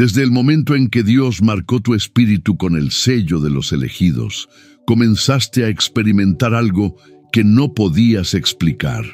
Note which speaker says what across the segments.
Speaker 1: Desde el momento en que Dios marcó tu espíritu con el sello de los elegidos, comenzaste a experimentar algo que no podías explicar.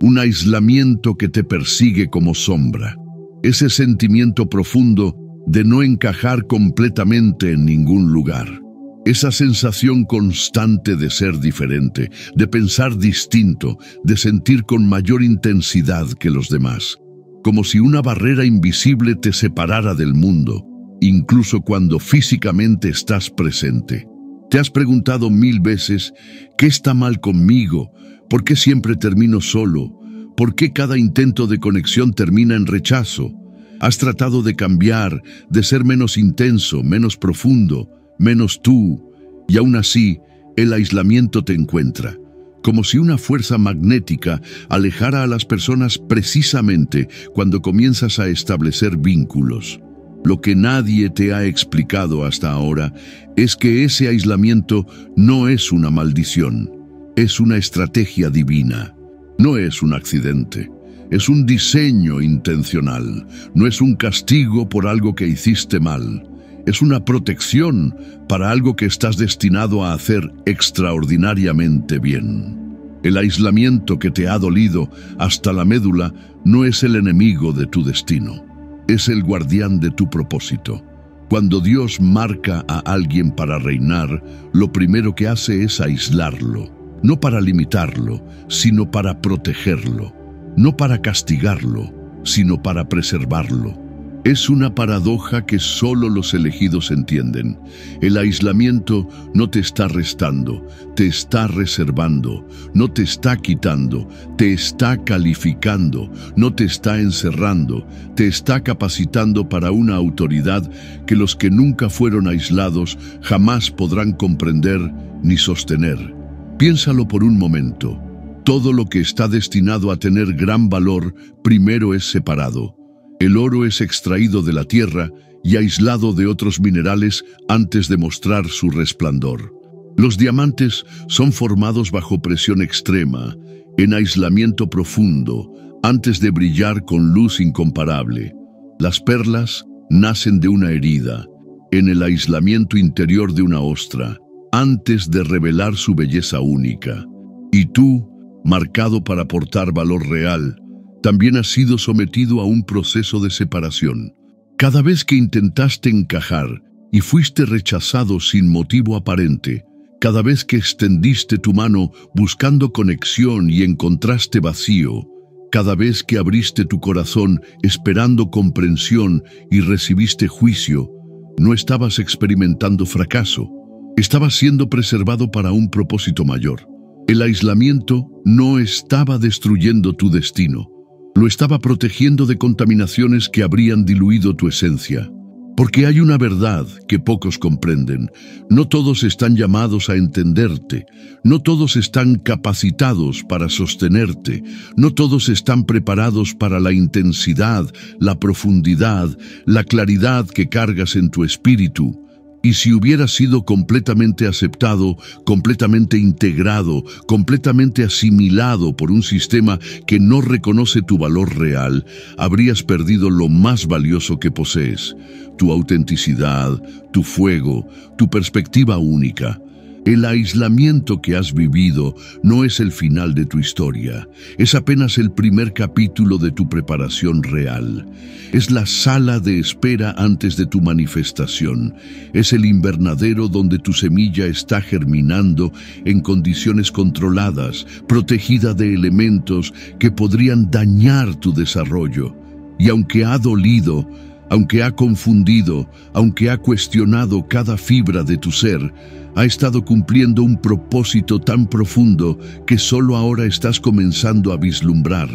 Speaker 1: Un aislamiento que te persigue como sombra. Ese sentimiento profundo de no encajar completamente en ningún lugar. Esa sensación constante de ser diferente, de pensar distinto, de sentir con mayor intensidad que los demás. Como si una barrera invisible te separara del mundo, incluso cuando físicamente estás presente. ¿Te has preguntado 1000 veces qué está mal conmigo? ¿Por qué siempre termino solo? ¿Por qué cada intento de conexión termina en rechazo? Has tratado de cambiar, de ser menos intenso, menos profundo, menos tú, y aún así, el aislamiento te encuentra. Como si una fuerza magnética alejara a las personas precisamente cuando comienzas a establecer vínculos. Lo que nadie te ha explicado hasta ahora es que ese aislamiento no es una maldición, es una estrategia divina. No es un accidente, es un diseño intencional, no es un castigo por algo que hiciste mal. Es una protección para algo que estás destinado a hacer extraordinariamente bien. El aislamiento que te ha dolido hasta la médula no es el enemigo de tu destino, es el guardián de tu propósito. Cuando Dios marca a alguien para reinar, lo primero que hace es aislarlo, no para limitarlo, sino para protegerlo, no para castigarlo, sino para preservarlo. Es una paradoja que solo los elegidos entienden. El aislamiento no te está restando, te está reservando, no te está quitando, te está calificando, no te está encerrando, te está capacitando para una autoridad que los que nunca fueron aislados jamás podrán comprender ni sostener. Piénsalo por un momento. Todo lo que está destinado a tener gran valor primero es separado. El oro es extraído de la tierra y aislado de otros minerales antes de mostrar su resplandor. Los diamantes son formados bajo presión extrema, en aislamiento profundo, antes de brillar con luz incomparable. Las perlas nacen de una herida, en el aislamiento interior de una ostra, antes de revelar su belleza única. Y tú, marcado para aportar valor real, también has sido sometido a un proceso de separación. Cada vez que intentaste encajar y fuiste rechazado sin motivo aparente, cada vez que extendiste tu mano buscando conexión y encontraste vacío, cada vez que abriste tu corazón esperando comprensión y recibiste juicio, no estabas experimentando fracaso, estabas siendo preservado para un propósito mayor. El aislamiento no estaba destruyendo tu destino. Lo estaba protegiendo de contaminaciones que habrían diluido tu esencia. Porque hay una verdad que pocos comprenden. No todos están llamados a entenderte. No todos están capacitados para sostenerte. No todos están preparados para la intensidad, la profundidad, la claridad que cargas en tu espíritu. Y si hubieras sido completamente aceptado, completamente integrado, completamente asimilado por un sistema que no reconoce tu valor real, habrías perdido lo más valioso que posees: tu autenticidad, tu fuego, tu perspectiva única. El aislamiento que has vivido no es el final de tu historia, es apenas el primer capítulo de tu preparación real. Es la sala de espera antes de tu manifestación. Es el invernadero donde tu semilla está germinando en condiciones controladas, protegida de elementos que podrían dañar tu desarrollo. Y aunque ha dolido, aunque ha confundido, aunque ha cuestionado cada fibra de tu ser, ha estado cumpliendo un propósito tan profundo que solo ahora estás comenzando a vislumbrar.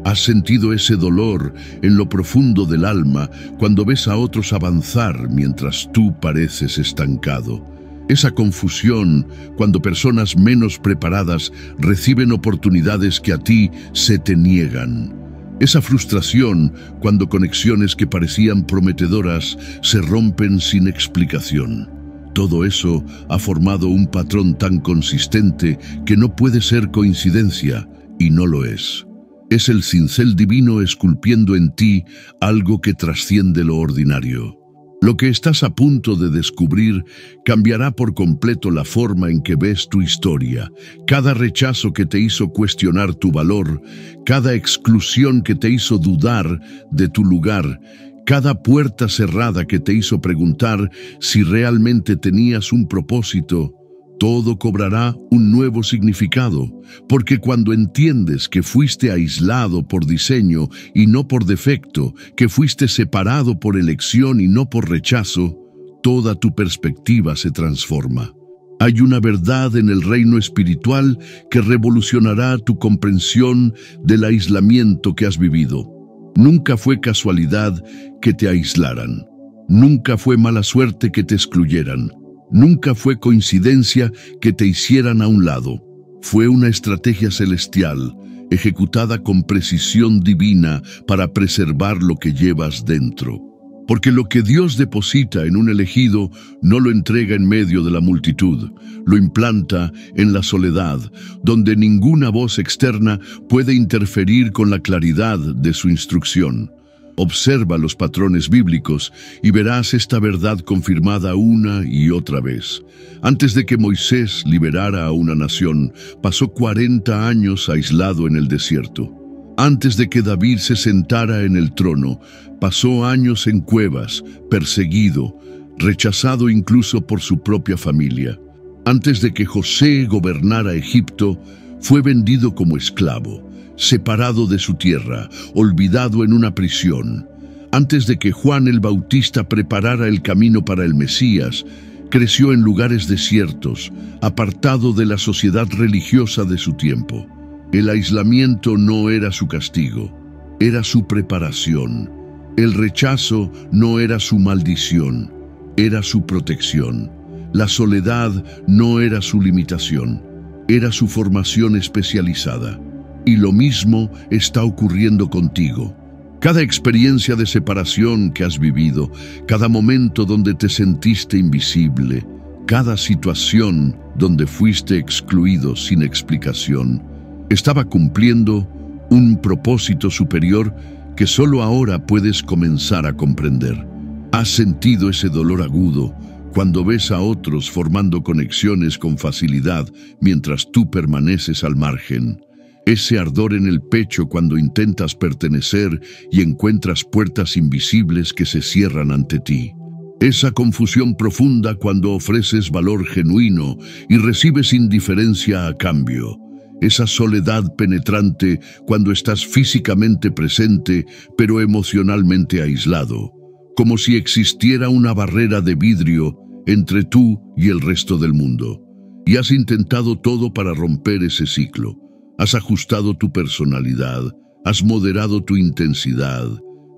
Speaker 1: Has sentido ese dolor en lo profundo del alma cuando ves a otros avanzar mientras tú pareces estancado. Esa confusión cuando personas menos preparadas reciben oportunidades que a ti se te niegan. Esa frustración cuando conexiones que parecían prometedoras se rompen sin explicación. Todo eso ha formado un patrón tan consistente que no puede ser coincidencia, y no lo es. Es el cincel divino esculpiendo en ti algo que trasciende lo ordinario. Lo que estás a punto de descubrir cambiará por completo la forma en que ves tu historia. Cada rechazo que te hizo cuestionar tu valor, cada exclusión que te hizo dudar de tu lugar, cada puerta cerrada que te hizo preguntar si realmente tenías un propósito, todo cobrará un nuevo significado, porque cuando entiendes que fuiste aislado por diseño y no por defecto, que fuiste separado por elección y no por rechazo, toda tu perspectiva se transforma. Hay una verdad en el reino espiritual que revolucionará tu comprensión del aislamiento que has vivido. Nunca fue casualidad que te aislaran. Nunca fue mala suerte que te excluyeran. Nunca fue coincidencia que te hicieran a un lado. Fue una estrategia celestial, ejecutada con precisión divina para preservar lo que llevas dentro. Porque lo que Dios deposita en un elegido no lo entrega en medio de la multitud, lo implanta en la soledad, donde ninguna voz externa puede interferir con la claridad de su instrucción. Observa los patrones bíblicos y verás esta verdad confirmada una y otra vez. Antes de que Moisés liberara a una nación, pasó 40 años aislado en el desierto. Antes de que David se sentara en el trono, pasó años en cuevas, perseguido, rechazado incluso por su propia familia. Antes de que José gobernara Egipto, fue vendido como esclavo, separado de su tierra, olvidado en una prisión. Antes de que Juan el Bautista preparara el camino para el Mesías, creció en lugares desiertos, apartado de la sociedad religiosa de su tiempo. El aislamiento no era su castigo, era su preparación. El rechazo no era su maldición, era su protección. La soledad no era su limitación, era su formación especializada. Y lo mismo está ocurriendo contigo. Cada experiencia de separación que has vivido, cada momento donde te sentiste invisible, cada situación donde fuiste excluido sin explicación, estaba cumpliendo un propósito superior que solo ahora puedes comenzar a comprender. Has sentido ese dolor agudo cuando ves a otros formando conexiones con facilidad mientras tú permaneces al margen. Ese ardor en el pecho cuando intentas pertenecer y encuentras puertas invisibles que se cierran ante ti. Esa confusión profunda cuando ofreces valor genuino y recibes indiferencia a cambio. Esa soledad penetrante cuando estás físicamente presente pero emocionalmente aislado. Como si existiera una barrera de vidrio entre tú y el resto del mundo. Y has intentado todo para romper ese ciclo. Has ajustado tu personalidad, has moderado tu intensidad,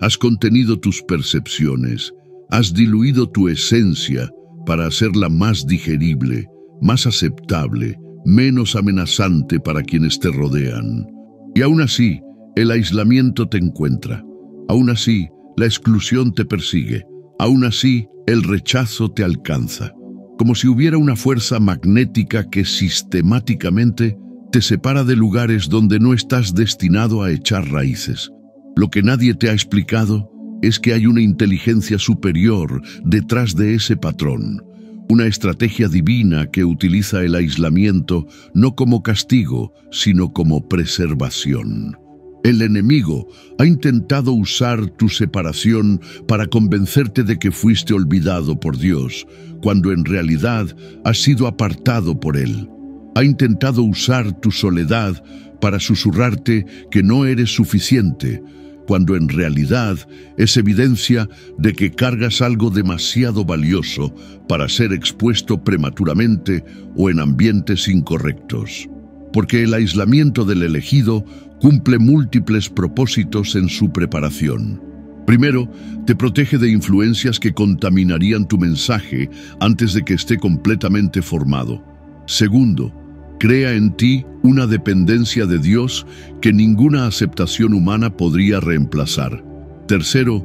Speaker 1: has contenido tus percepciones, has diluido tu esencia para hacerla más digerible, más aceptable, menos amenazante para quienes te rodean. Y aún así, el aislamiento te encuentra. Aún así, la exclusión te persigue. Aún así, el rechazo te alcanza. Como si hubiera una fuerza magnética que sistemáticamente te separa de lugares donde no estás destinado a echar raíces. Lo que nadie te ha explicado es que hay una inteligencia superior detrás de ese patrón, una estrategia divina que utiliza el aislamiento no como castigo, sino como preservación. El enemigo ha intentado usar tu separación para convencerte de que fuiste olvidado por Dios, cuando en realidad has sido apartado por Él. Ha intentado usar tu soledad para susurrarte que no eres suficiente, cuando en realidad es evidencia de que cargas algo demasiado valioso para ser expuesto prematuramente o en ambientes incorrectos. Porque el aislamiento del elegido cumple múltiples propósitos en su preparación. Primero, te protege de influencias que contaminarían tu mensaje antes de que esté completamente formado. Segundo, crea en ti una dependencia de Dios que ninguna aceptación humana podría reemplazar. Tercero,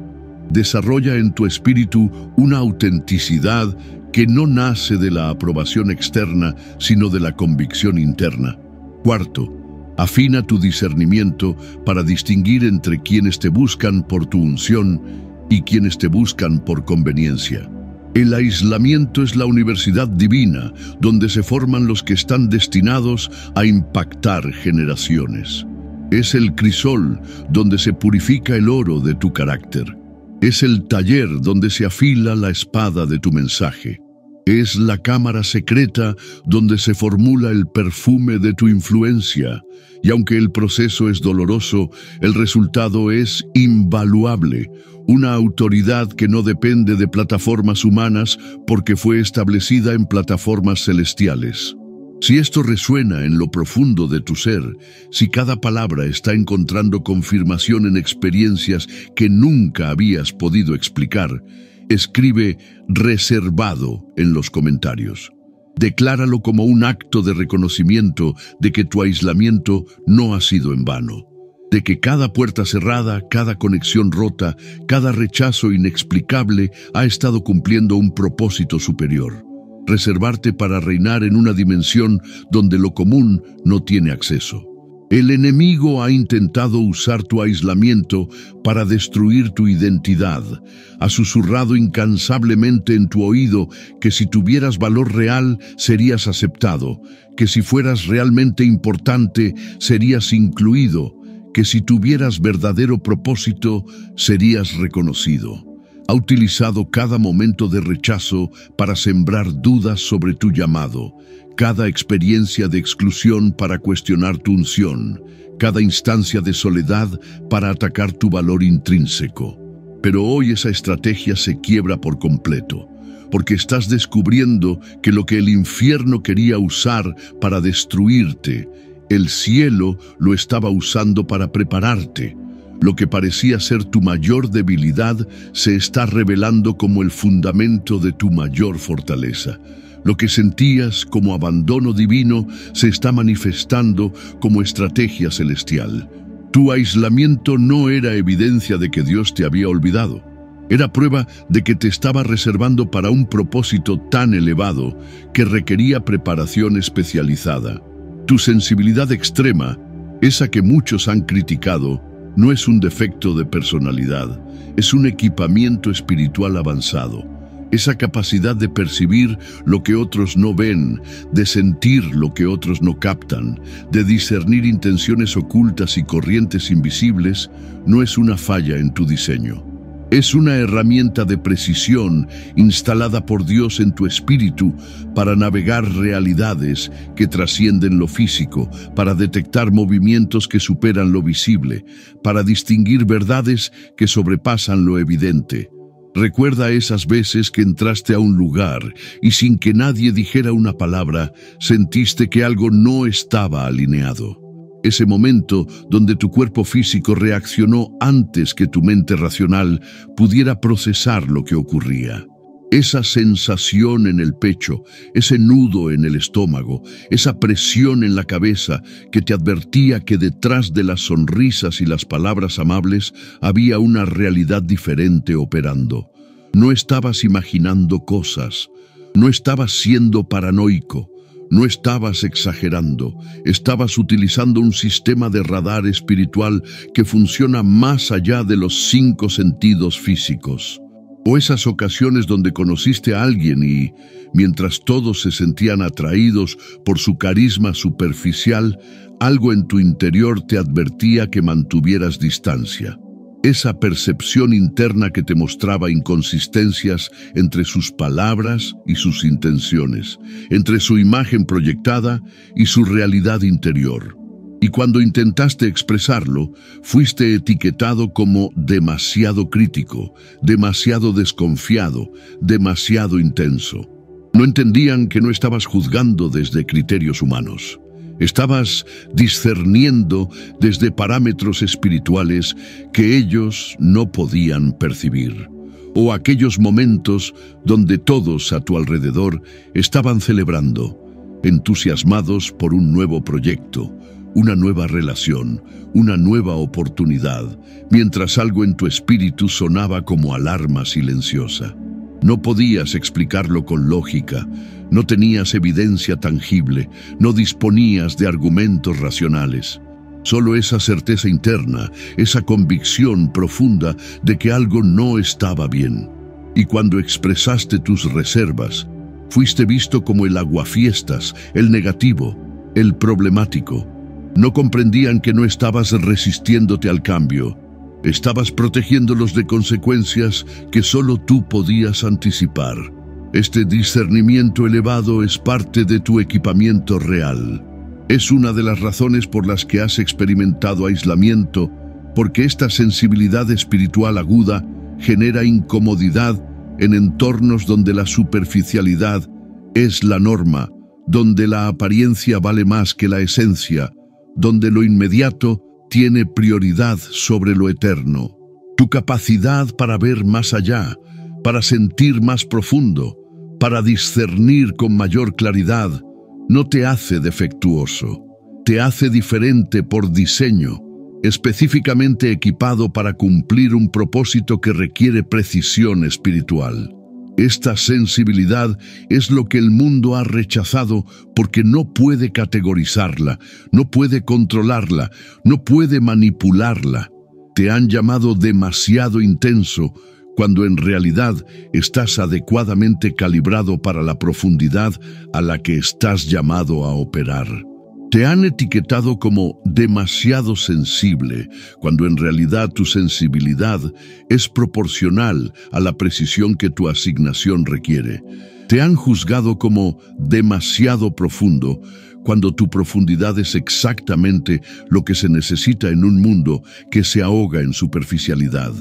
Speaker 1: desarrolla en tu espíritu una autenticidad que no nace de la aprobación externa, sino de la convicción interna. Cuarto, afina tu discernimiento para distinguir entre quienes te buscan por tu unción y quienes te buscan por conveniencia. El aislamiento es la universidad divina, donde se forman los que están destinados a impactar generaciones. Es el crisol donde se purifica el oro de tu carácter. Es el taller donde se afila la espada de tu mensaje. Es la cámara secreta donde se formula el perfume de tu influencia. Y aunque el proceso es doloroso, el resultado es invaluable. Una autoridad que no depende de plataformas humanas porque fue establecida en plataformas celestiales. Si esto resuena en lo profundo de tu ser, si cada palabra está encontrando confirmación en experiencias que nunca habías podido explicar, escribe reservado en los comentarios. Decláralo como un acto de reconocimiento de que tu aislamiento no ha sido en vano, de que cada puerta cerrada, cada conexión rota, cada rechazo inexplicable ha estado cumpliendo un propósito superior. Reservarte para reinar en una dimensión donde lo común no tiene acceso. El enemigo ha intentado usar tu aislamiento para destruir tu identidad. Ha susurrado incansablemente en tu oído que si tuvieras valor real serías aceptado, que si fueras realmente importante serías incluido, que si tuvieras verdadero propósito serías reconocido. Ha utilizado cada momento de rechazo para sembrar dudas sobre tu llamado, cada experiencia de exclusión para cuestionar tu unción, cada instancia de soledad para atacar tu valor intrínseco. Pero hoy esa estrategia se quiebra por completo, porque estás descubriendo que lo que el infierno quería usar para destruirte, el cielo lo estaba usando para prepararte. Lo que parecía ser tu mayor debilidad se está revelando como el fundamento de tu mayor fortaleza. Lo que sentías como abandono divino se está manifestando como estrategia celestial. Tu aislamiento no era evidencia de que Dios te había olvidado. Era prueba de que te estaba reservando para un propósito tan elevado que requería preparación especializada. Tu sensibilidad extrema, esa que muchos han criticado, no es un defecto de personalidad, es un equipamiento espiritual avanzado. Esa capacidad de percibir lo que otros no ven, de sentir lo que otros no captan, de discernir intenciones ocultas y corrientes invisibles, no es una falla en tu diseño. Es una herramienta de precisión instalada por Dios en tu espíritu para navegar realidades que trascienden lo físico, para detectar movimientos que superan lo visible, para distinguir verdades que sobrepasan lo evidente. Recuerda esas veces que entraste a un lugar y sin que nadie dijera una palabra, sentiste que algo no estaba alineado. Ese momento donde tu cuerpo físico reaccionó antes que tu mente racional pudiera procesar lo que ocurría. Esa sensación en el pecho, ese nudo en el estómago, esa presión en la cabeza que te advertía que detrás de las sonrisas y las palabras amables había una realidad diferente operando. No estabas imaginando cosas, no estabas siendo paranoico. No estabas exagerando, estabas utilizando un sistema de radar espiritual que funciona más allá de los 5 sentidos físicos. O esas ocasiones donde conociste a alguien y, mientras todos se sentían atraídos por su carisma superficial, algo en tu interior te advertía que mantuvieras distancia. Esa percepción interna que te mostraba inconsistencias entre sus palabras y sus intenciones, entre su imagen proyectada y su realidad interior. Y cuando intentaste expresarlo, fuiste etiquetado como demasiado crítico, demasiado desconfiado, demasiado intenso. No entendían que no estabas juzgando desde criterios humanos. Estabas discerniendo desde parámetros espirituales que ellos no podían percibir. O aquellos momentos donde todos a tu alrededor estaban celebrando, entusiasmados por un nuevo proyecto, una nueva relación, una nueva oportunidad, mientras algo en tu espíritu sonaba como alarma silenciosa. No podías explicarlo con lógica, no tenías evidencia tangible, no disponías de argumentos racionales. Solo esa certeza interna, esa convicción profunda de que algo no estaba bien. Y cuando expresaste tus reservas, fuiste visto como el aguafiestas, el negativo, el problemático. No comprendían que no estabas resistiéndote al cambio. Estabas protegiéndolos de consecuencias que solo tú podías anticipar. Este discernimiento elevado es parte de tu equipamiento real. Es una de las razones por las que has experimentado aislamiento, porque esta sensibilidad espiritual aguda genera incomodidad en entornos donde la superficialidad es la norma, donde la apariencia vale más que la esencia, donde lo inmediato tiene prioridad sobre lo eterno. Tu capacidad para ver más allá, para sentir más profundo, para discernir con mayor claridad, no te hace defectuoso, te hace diferente por diseño, específicamente equipado para cumplir un propósito que requiere precisión espiritual. Esta sensibilidad es lo que el mundo ha rechazado porque no puede categorizarla, no puede controlarla, no puede manipularla. Te han llamado demasiado intenso, cuando en realidad estás adecuadamente calibrado para la profundidad a la que estás llamado a operar. Te han etiquetado como demasiado sensible, cuando en realidad tu sensibilidad es proporcional a la precisión que tu asignación requiere. Te han juzgado como demasiado profundo, cuando tu profundidad es exactamente lo que se necesita en un mundo que se ahoga en superficialidad.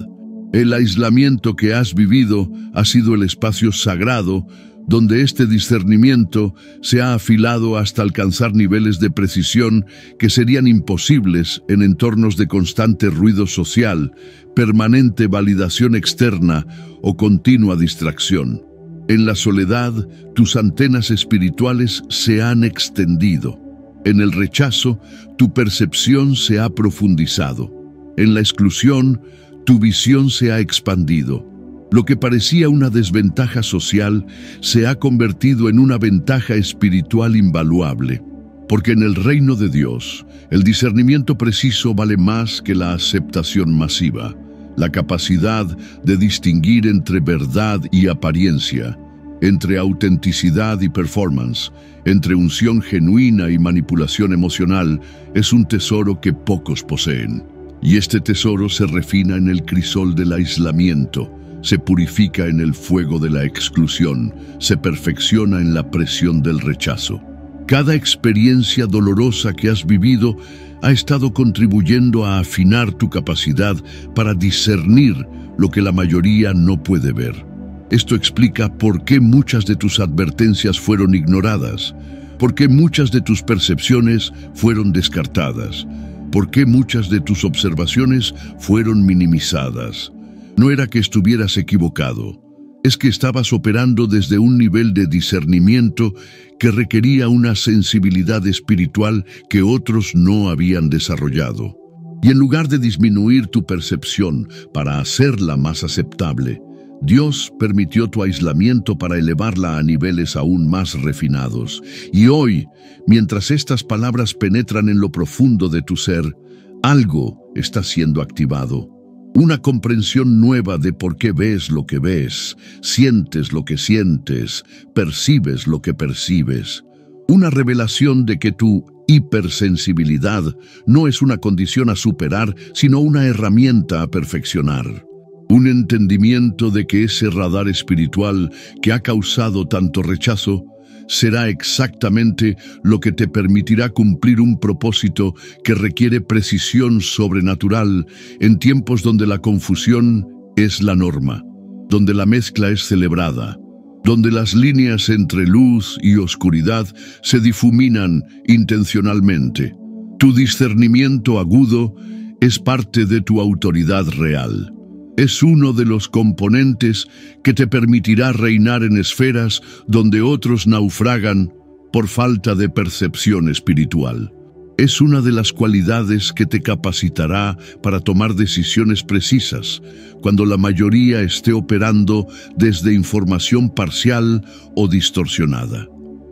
Speaker 1: El aislamiento que has vivido ha sido el espacio sagrado donde este discernimiento se ha afilado hasta alcanzar niveles de precisión que serían imposibles en entornos de constante ruido social, permanente validación externa o continua distracción. En la soledad, tus antenas espirituales se han extendido. En el rechazo, tu percepción se ha profundizado. En la exclusión, tu visión se ha expandido. Lo que parecía una desventaja social se ha convertido en una ventaja espiritual invaluable, porque en el reino de Dios, el discernimiento preciso vale más que la aceptación masiva. La capacidad de distinguir entre verdad y apariencia, entre autenticidad y performance, entre unción genuina y manipulación emocional, es un tesoro que pocos poseen. Y este tesoro se refina en el crisol del aislamiento, se purifica en el fuego de la exclusión, se perfecciona en la presión del rechazo. Cada experiencia dolorosa que has vivido ha estado contribuyendo a afinar tu capacidad para discernir lo que la mayoría no puede ver. Esto explica por qué muchas de tus advertencias fueron ignoradas, por qué muchas de tus percepciones fueron descartadas, por qué muchas de tus observaciones fueron minimizadas. No era que estuvieras equivocado, es que estabas operando desde un nivel de discernimiento que requería una sensibilidad espiritual que otros no habían desarrollado. Y en lugar de disminuir tu percepción para hacerla más aceptable, Dios permitió tu aislamiento para elevarla a niveles aún más refinados. Y hoy, mientras estas palabras penetran en lo profundo de tu ser, algo está siendo activado. Una comprensión nueva de por qué ves lo que ves, sientes lo que sientes, percibes lo que percibes. Una revelación de que tu hipersensibilidad no es una condición a superar, sino una herramienta a perfeccionar. Un entendimiento de que ese radar espiritual que ha causado tanto rechazo será exactamente lo que te permitirá cumplir un propósito que requiere precisión sobrenatural en tiempos donde la confusión es la norma, donde la mezcla es celebrada, donde las líneas entre luz y oscuridad se difuminan intencionalmente. Tu discernimiento agudo es parte de tu autoridad real. Es uno de los componentes que te permitirá reinar en esferas donde otros naufragan por falta de percepción espiritual. Es una de las cualidades que te capacitará para tomar decisiones precisas cuando la mayoría esté operando desde información parcial o distorsionada.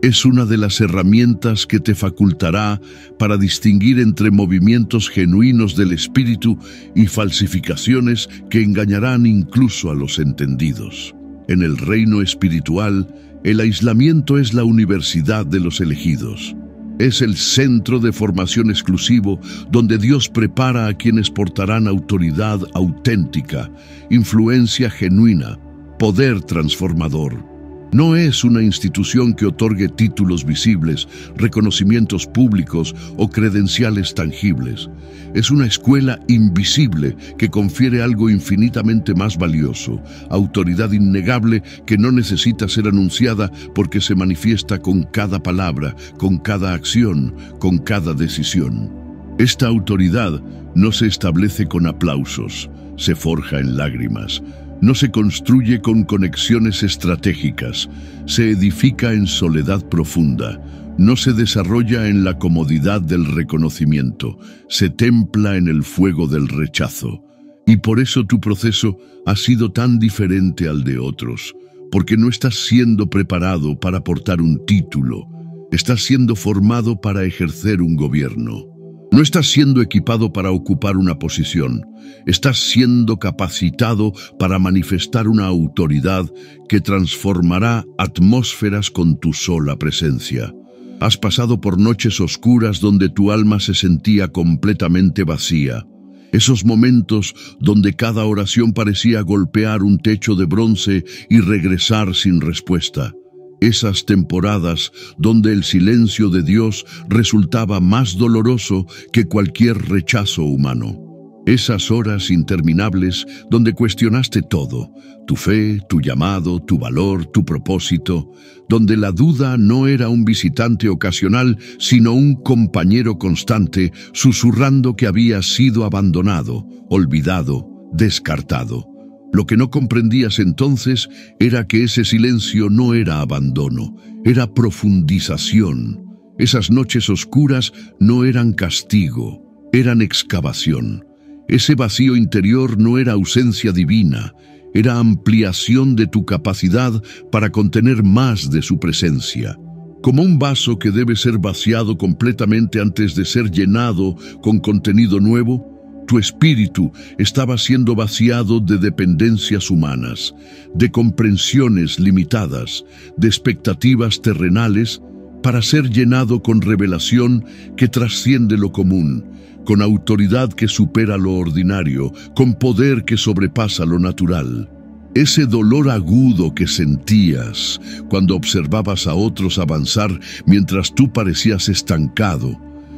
Speaker 1: Es una de las herramientas que te facultará para distinguir entre movimientos genuinos del espíritu y falsificaciones que engañarán incluso a los entendidos. En el reino espiritual, el aislamiento es la universidad de los elegidos. Es el centro de formación exclusivo donde Dios prepara a quienes portarán autoridad auténtica, influencia genuina, poder transformador. No es una institución que otorgue títulos visibles, reconocimientos públicos o credenciales tangibles. Es una escuela invisible que confiere algo infinitamente más valioso, autoridad innegable que no necesita ser anunciada porque se manifiesta con cada palabra, con cada acción, con cada decisión. Esta autoridad no se establece con aplausos, se forja en lágrimas. No se construye con conexiones estratégicas, se edifica en soledad profunda, no se desarrolla en la comodidad del reconocimiento, se templa en el fuego del rechazo. Y por eso tu proceso ha sido tan diferente al de otros, porque no estás siendo preparado para portar un título, estás siendo formado para ejercer un gobierno. No estás siendo equipado para ocupar una posición, estás siendo capacitado para manifestar una autoridad que transformará atmósferas con tu sola presencia. Has pasado por noches oscuras donde tu alma se sentía completamente vacía. Esos momentos donde cada oración parecía golpear un techo de bronce y regresar sin respuesta. Esas temporadas donde el silencio de Dios resultaba más doloroso que cualquier rechazo humano. Esas horas interminables donde cuestionaste todo, tu fe, tu llamado, tu valor, tu propósito, donde la duda no era un visitante ocasional, sino un compañero constante, susurrando que había sido abandonado, olvidado, descartado. Lo que no comprendías entonces era que ese silencio no era abandono, era profundización. Esas noches oscuras no eran castigo, eran excavación. Ese vacío interior no era ausencia divina, era ampliación de tu capacidad para contener más de su presencia. Como un vaso que debe ser vaciado completamente antes de ser llenado con contenido nuevo, tu espíritu estaba siendo vaciado de dependencias humanas, de comprensiones limitadas, de expectativas terrenales, para ser llenado con revelación que trasciende lo común, con autoridad que supera lo ordinario, con poder que sobrepasa lo natural. Ese dolor agudo que sentías cuando observabas a otros avanzar mientras tú parecías estancado,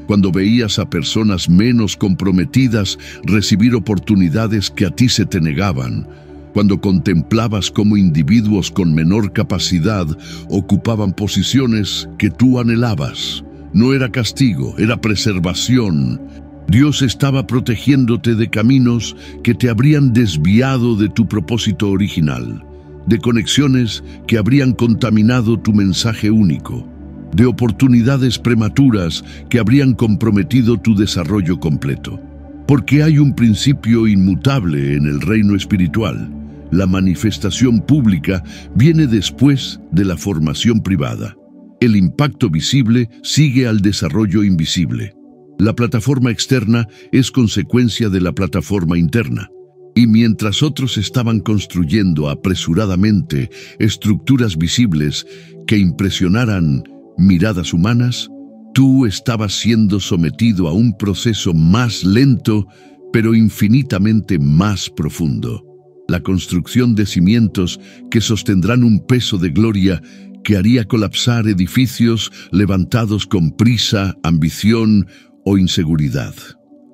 Speaker 1: cuando veías a personas menos comprometidas recibir oportunidades que a ti se te negaban, cuando contemplabas cómo individuos con menor capacidad ocupaban posiciones que tú anhelabas. No era castigo, era preservación. Dios estaba protegiéndote de caminos que te habrían desviado de tu propósito original, de conexiones que habrían contaminado tu mensaje único, de oportunidades prematuras que habrían comprometido tu desarrollo completo. Porque hay un principio inmutable en el reino espiritual. La manifestación pública viene después de la formación privada. El impacto visible sigue al desarrollo invisible. La plataforma externa es consecuencia de la plataforma interna. Y mientras otros estaban construyendo apresuradamente estructuras visibles que impresionaran miradas humanas, tú estabas siendo sometido a un proceso más lento, pero infinitamente más profundo. La construcción de cimientos que sostendrán un peso de gloria que haría colapsar edificios levantados con prisa, ambición o inseguridad.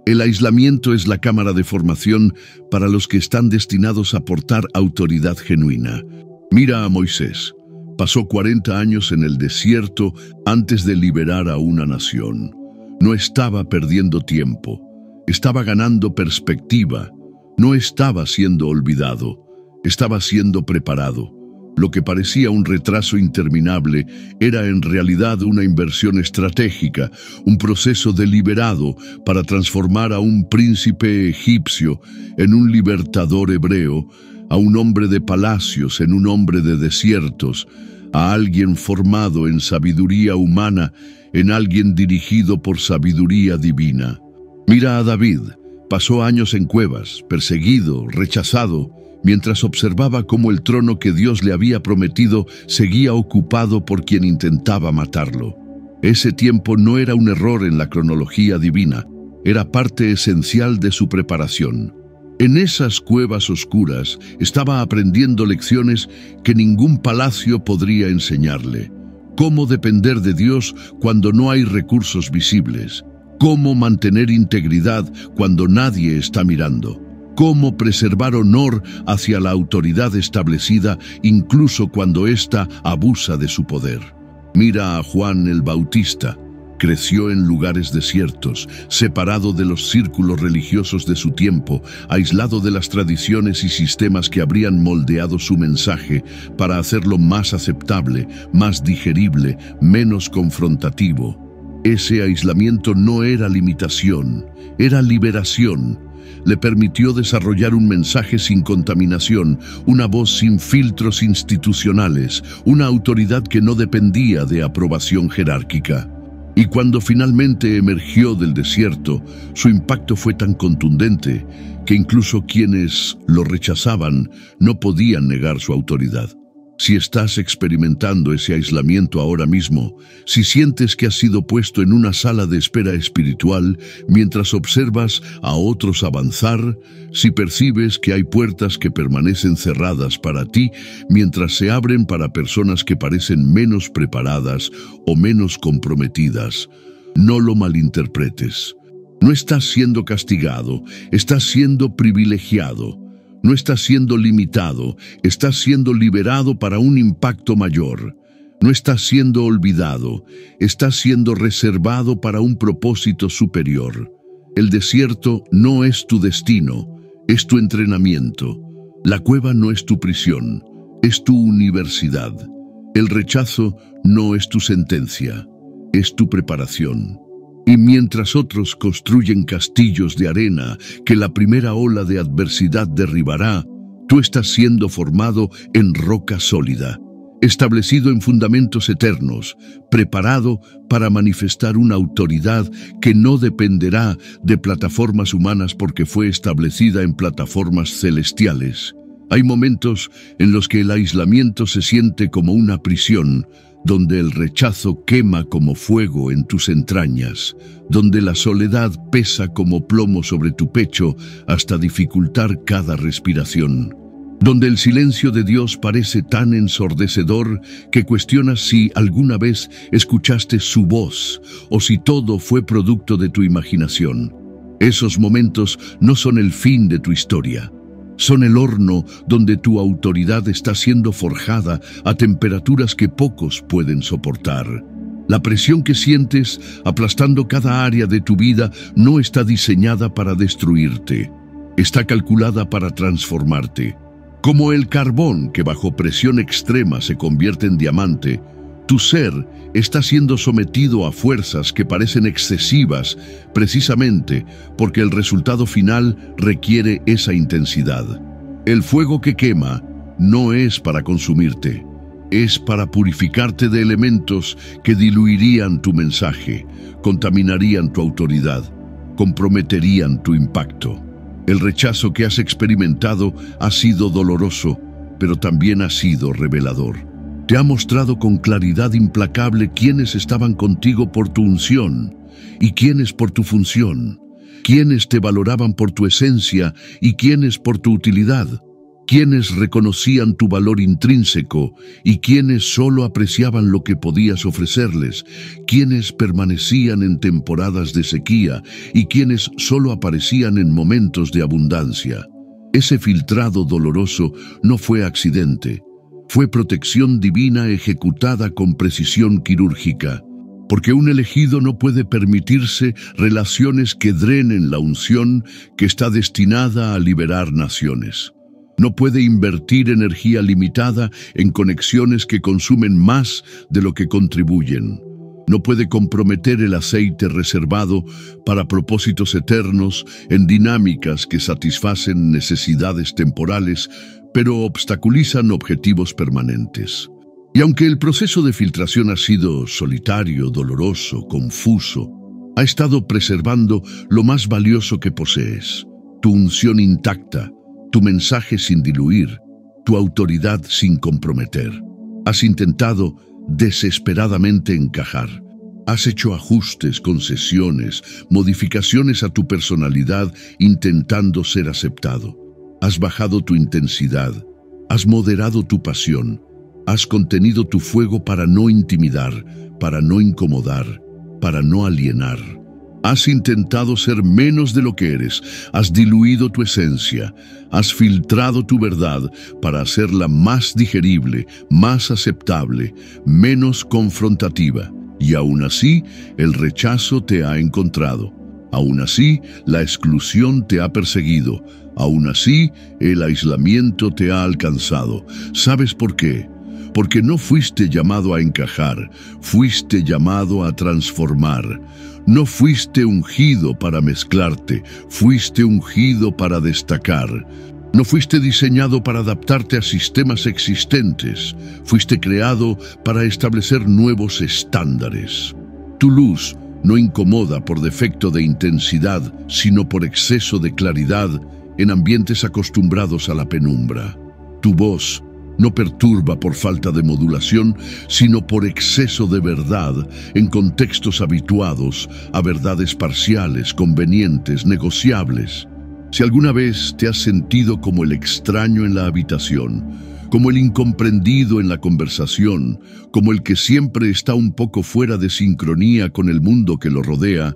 Speaker 1: El aislamiento es la cámara de formación para los que están destinados a portar autoridad genuina. Mira a Moisés. Pasó 40 años en el desierto antes de liberar a una nación. No estaba perdiendo tiempo, estaba ganando perspectiva. No estaba siendo olvidado, estaba siendo preparado. Lo que parecía un retraso interminable era en realidad una inversión estratégica, un proceso deliberado para transformar a un príncipe egipcio en un libertador hebreo, a un hombre de palacios en un hombre de desiertos, a alguien formado en sabiduría humana, en alguien dirigido por sabiduría divina. Mira a David, pasó años en cuevas, perseguido, rechazado, mientras observaba cómo el trono que Dios le había prometido seguía ocupado por quien intentaba matarlo. Ese tiempo no era un error en la cronología divina, era parte esencial de su preparación. En esas cuevas oscuras estaba aprendiendo lecciones que ningún palacio podría enseñarle. Cómo depender de Dios cuando no hay recursos visibles. Cómo mantener integridad cuando nadie está mirando. Cómo preservar honor hacia la autoridad establecida incluso cuando ésta abusa de su poder. Mira a Juan el Bautista. Creció en lugares desiertos, separado de los círculos religiosos de su tiempo, aislado de las tradiciones y sistemas que habrían moldeado su mensaje para hacerlo más aceptable, más digerible, menos confrontativo. Ese aislamiento no era limitación, era liberación. Le permitió desarrollar un mensaje sin contaminación, una voz sin filtros institucionales, una autoridad que no dependía de aprobación jerárquica. Y cuando finalmente emergió del desierto, su impacto fue tan contundente que incluso quienes lo rechazaban no podían negar su autoridad. Si estás experimentando ese aislamiento ahora mismo, si sientes que has sido puesto en una sala de espera espiritual mientras observas a otros avanzar, si percibes que hay puertas que permanecen cerradas para ti mientras se abren para personas que parecen menos preparadas o menos comprometidas, no lo malinterpretes. No estás siendo castigado, estás siendo privilegiado. No estás siendo limitado, estás siendo liberado para un impacto mayor. No estás siendo olvidado, estás siendo reservado para un propósito superior. El desierto no es tu destino, es tu entrenamiento. La cueva no es tu prisión, es tu universidad. El rechazo no es tu sentencia, es tu preparación. Y mientras otros construyen castillos de arena que la primera ola de adversidad derribará, tú estás siendo formado en roca sólida, establecido en fundamentos eternos, preparado para manifestar una autoridad que no dependerá de plataformas humanas porque fue establecida en plataformas celestiales. Hay momentos en los que el aislamiento se siente como una prisión, donde el rechazo quema como fuego en tus entrañas, donde la soledad pesa como plomo sobre tu pecho hasta dificultar cada respiración, donde el silencio de Dios parece tan ensordecedor que cuestionas si alguna vez escuchaste su voz o si todo fue producto de tu imaginación. Esos momentos no son el fin de tu historia. Son el horno donde tu autoridad está siendo forjada a temperaturas que pocos pueden soportar. La presión que sientes aplastando cada área de tu vida no está diseñada para destruirte. Está calculada para transformarte. Como el carbón que bajo presión extrema se convierte en diamante, tu ser está siendo sometido a fuerzas que parecen excesivas precisamente porque el resultado final requiere esa intensidad. El fuego que quema no es para consumirte, es para purificarte de elementos que diluirían tu mensaje, contaminarían tu autoridad, comprometerían tu impacto. El rechazo que has experimentado ha sido doloroso, pero también ha sido revelador. Te ha mostrado con claridad implacable quiénes estaban contigo por tu unción y quiénes por tu función, quiénes te valoraban por tu esencia y quiénes por tu utilidad, quiénes reconocían tu valor intrínseco y quiénes solo apreciaban lo que podías ofrecerles, quiénes permanecían en temporadas de sequía y quiénes solo aparecían en momentos de abundancia. Ese filtrado doloroso no fue accidente. Fue protección divina ejecutada con precisión quirúrgica, porque un elegido no puede permitirse relaciones que drenen la unción que está destinada a liberar naciones. No puede invertir energía limitada en conexiones que consumen más de lo que contribuyen. No puede comprometer el aceite reservado para propósitos eternos en dinámicas que satisfacen necesidades temporales, pero obstaculizan objetivos permanentes. Y aunque el proceso de filtración ha sido solitario, doloroso, confuso, ha estado preservando lo más valioso que posees: tu unción intacta, tu mensaje sin diluir, tu autoridad sin comprometer. Has intentado desesperadamente encajar. Has hecho ajustes, concesiones, modificaciones a tu personalidad intentando ser aceptado. Has bajado tu intensidad, has moderado tu pasión, has contenido tu fuego para no intimidar, para no incomodar, para no alienar. Has intentado ser menos de lo que eres, has diluido tu esencia, has filtrado tu verdad para hacerla más digerible, más aceptable, menos confrontativa. Y aún así, el rechazo te ha encontrado. Aún así, la exclusión te ha perseguido. Aún así, el aislamiento te ha alcanzado. ¿Sabes por qué? Porque no fuiste llamado a encajar, fuiste llamado a transformar. No fuiste ungido para mezclarte, fuiste ungido para destacar. No fuiste diseñado para adaptarte a sistemas existentes, fuiste creado para establecer nuevos estándares. Tu luz no incomoda por defecto de intensidad, sino por exceso de claridad en ambientes acostumbrados a la penumbra. Tu voz no perturba por falta de modulación, sino por exceso de verdad en contextos habituados a verdades parciales, convenientes, negociables. Si alguna vez te has sentido como el extraño en la habitación, como el incomprendido en la conversación, como el que siempre está un poco fuera de sincronía con el mundo que lo rodea,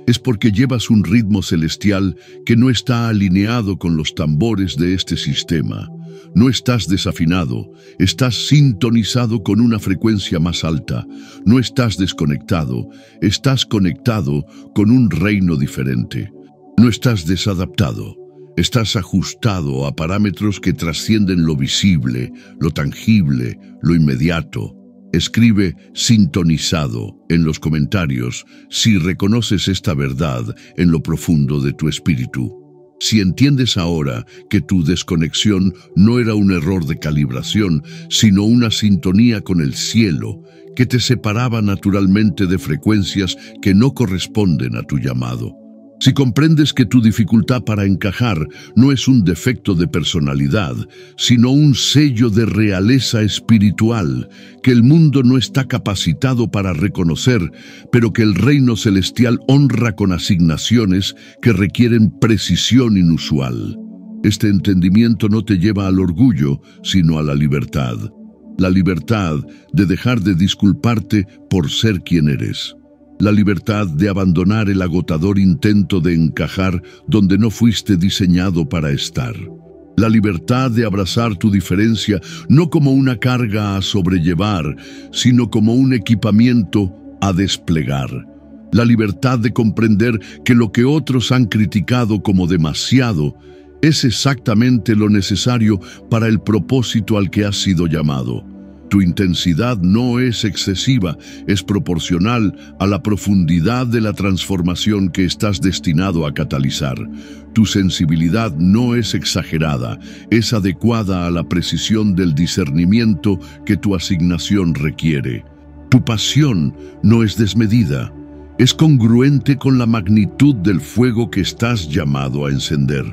Speaker 1: es porque llevas un ritmo celestial que no está alineado con los tambores de este sistema. No estás desafinado, estás sintonizado con una frecuencia más alta. No estás desconectado, estás conectado con un reino diferente. No estás desadaptado, estás ajustado a parámetros que trascienden lo visible, lo tangible, lo inmediato. Escribe sintonizado en los comentarios si reconoces esta verdad en lo profundo de tu espíritu. Si entiendes ahora que tu desconexión no era un error de calibración, sino una sintonía con el cielo, que te separaba naturalmente de frecuencias que no corresponden a tu llamado. Si comprendes que tu dificultad para encajar no es un defecto de personalidad, sino un sello de realeza espiritual, que el mundo no está capacitado para reconocer, pero que el reino celestial honra con asignaciones que requieren precisión inusual. Este entendimiento no te lleva al orgullo, sino a la libertad. La libertad de dejar de disculparte por ser quien eres. La libertad de abandonar el agotador intento de encajar donde no fuiste diseñado para estar. La libertad de abrazar tu diferencia no como una carga a sobrellevar, sino como un equipamiento a desplegar. La libertad de comprender que lo que otros han criticado como demasiado es exactamente lo necesario para el propósito al que has sido llamado. Tu intensidad no es excesiva, es proporcional a la profundidad de la transformación que estás destinado a catalizar. Tu sensibilidad no es exagerada, es adecuada a la precisión del discernimiento que tu asignación requiere. Tu pasión no es desmedida, es congruente con la magnitud del fuego que estás llamado a encender.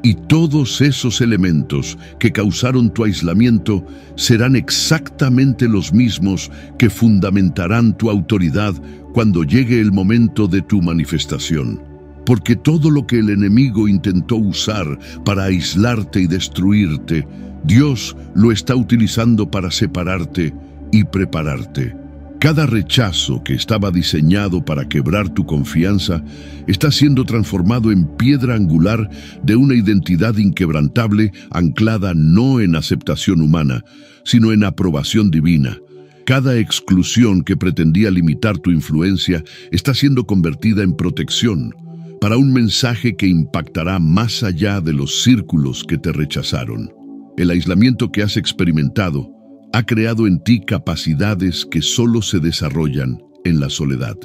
Speaker 1: Y todos esos elementos que causaron tu aislamiento serán exactamente los mismos que fundamentarán tu autoridad cuando llegue el momento de tu manifestación. Porque todo lo que el enemigo intentó usar para aislarte y destruirte, Dios lo está utilizando para separarte y prepararte. Cada rechazo que estaba diseñado para quebrar tu confianza está siendo transformado en piedra angular de una identidad inquebrantable anclada no en aceptación humana, sino en aprobación divina. Cada exclusión que pretendía limitar tu influencia está siendo convertida en protección para un mensaje que impactará más allá de los círculos que te rechazaron. El aislamiento que has experimentado ha creado en ti capacidades que solo se desarrollan en la soledad.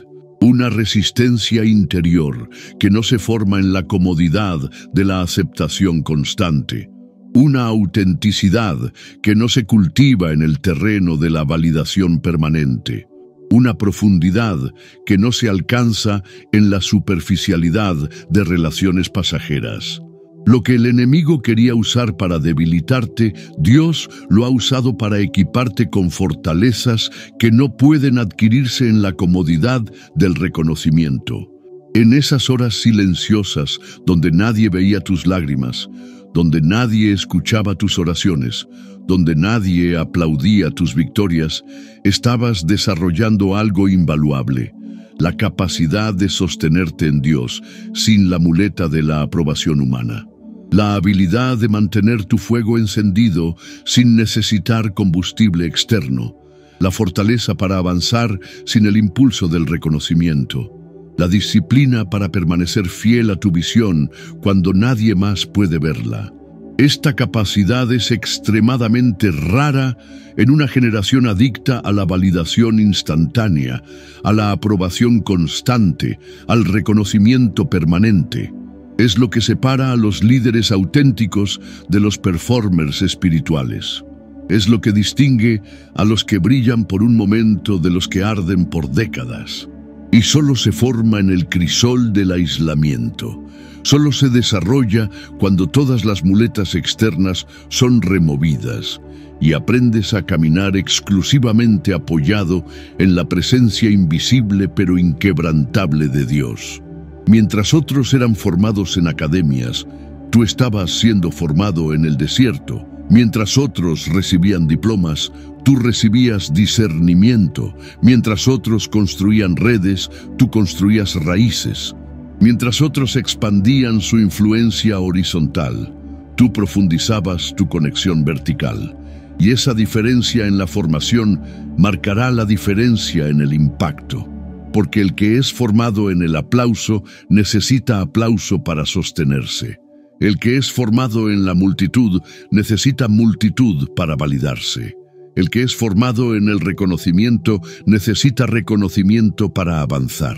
Speaker 1: Una resistencia interior que no se forma en la comodidad de la aceptación constante. una autenticidad que no se cultiva en el terreno de la validación permanente, una profundidad que no se alcanza en la superficialidad de relaciones pasajeras. Lo que el enemigo quería usar para debilitarte, Dios lo ha usado para equiparte con fortalezas que no pueden adquirirse en la comodidad del reconocimiento. En esas horas silenciosas, donde nadie veía tus lágrimas, donde nadie escuchaba tus oraciones, donde nadie aplaudía tus victorias, estabas desarrollando algo invaluable: la capacidad de sostenerte en Dios sin la muleta de la aprobación humana. La habilidad de mantener tu fuego encendido sin necesitar combustible externo. La fortaleza para avanzar sin el impulso del reconocimiento. La disciplina para permanecer fiel a tu visión cuando nadie más puede verla. Esta capacidad es extremadamente rara en una generación adicta a la validación instantánea, a la aprobación constante, al reconocimiento permanente. Es lo que separa a los líderes auténticos de los performers espirituales. Es lo que distingue a los que brillan por un momento de los que arden por décadas. Y solo se forma en el crisol del aislamiento. Solo se desarrolla cuando todas las muletas externas son removidas y aprendes a caminar exclusivamente apoyado en la presencia invisible pero inquebrantable de Dios. Mientras otros eran formados en academias, tú estabas siendo formado en el desierto. Mientras otros recibían diplomas, tú recibías discernimiento. Mientras otros construían redes, tú construías raíces. Mientras otros expandían su influencia horizontal, tú profundizabas tu conexión vertical. Y esa diferencia en la formación marcará la diferencia en el impacto. Porque el que es formado en el aplauso necesita aplauso para sostenerse. El que es formado en la multitud necesita multitud para validarse. El que es formado en el reconocimiento necesita reconocimiento para avanzar.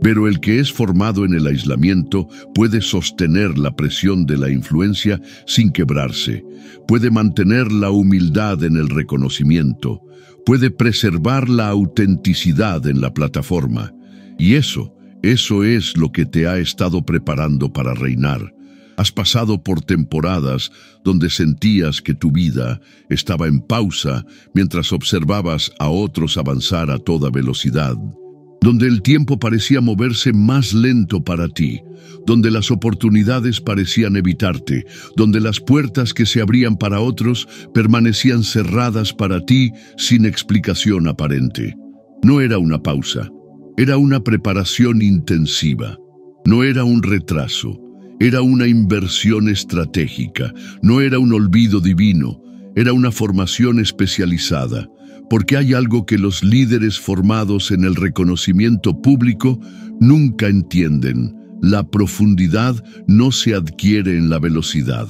Speaker 1: Pero el que es formado en el aislamiento puede sostener la presión de la influencia sin quebrarse, puede mantener la humildad en el reconocimiento, puede preservar la autenticidad en la plataforma. Y eso es lo que te ha estado preparando para reinar. Has pasado por temporadas donde sentías que tu vida estaba en pausa mientras observabas a otros avanzar a toda velocidad. Donde el tiempo parecía moverse más lento para ti, donde las oportunidades parecían evitarte, donde las puertas que se abrían para otros permanecían cerradas para ti sin explicación aparente. No era una pausa, era una preparación intensiva. No era un retraso, era una inversión estratégica. No era un olvido divino, era una formación especializada. Porque hay algo que los líderes formados en el reconocimiento público nunca entienden: la profundidad no se adquiere en la velocidad.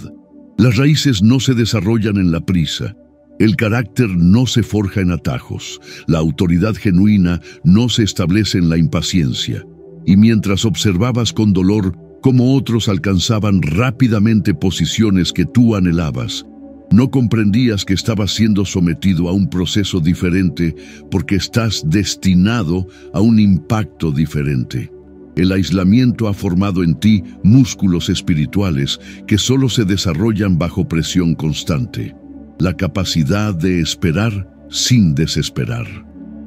Speaker 1: Las raíces no se desarrollan en la prisa. El carácter no se forja en atajos. La autoridad genuina no se establece en la impaciencia. Y mientras observabas con dolor cómo otros alcanzaban rápidamente posiciones que tú anhelabas, no comprendías que estabas siendo sometido a un proceso diferente porque estás destinado a un impacto diferente. El aislamiento ha formado en ti músculos espirituales que solo se desarrollan bajo presión constante. La capacidad de esperar sin desesperar.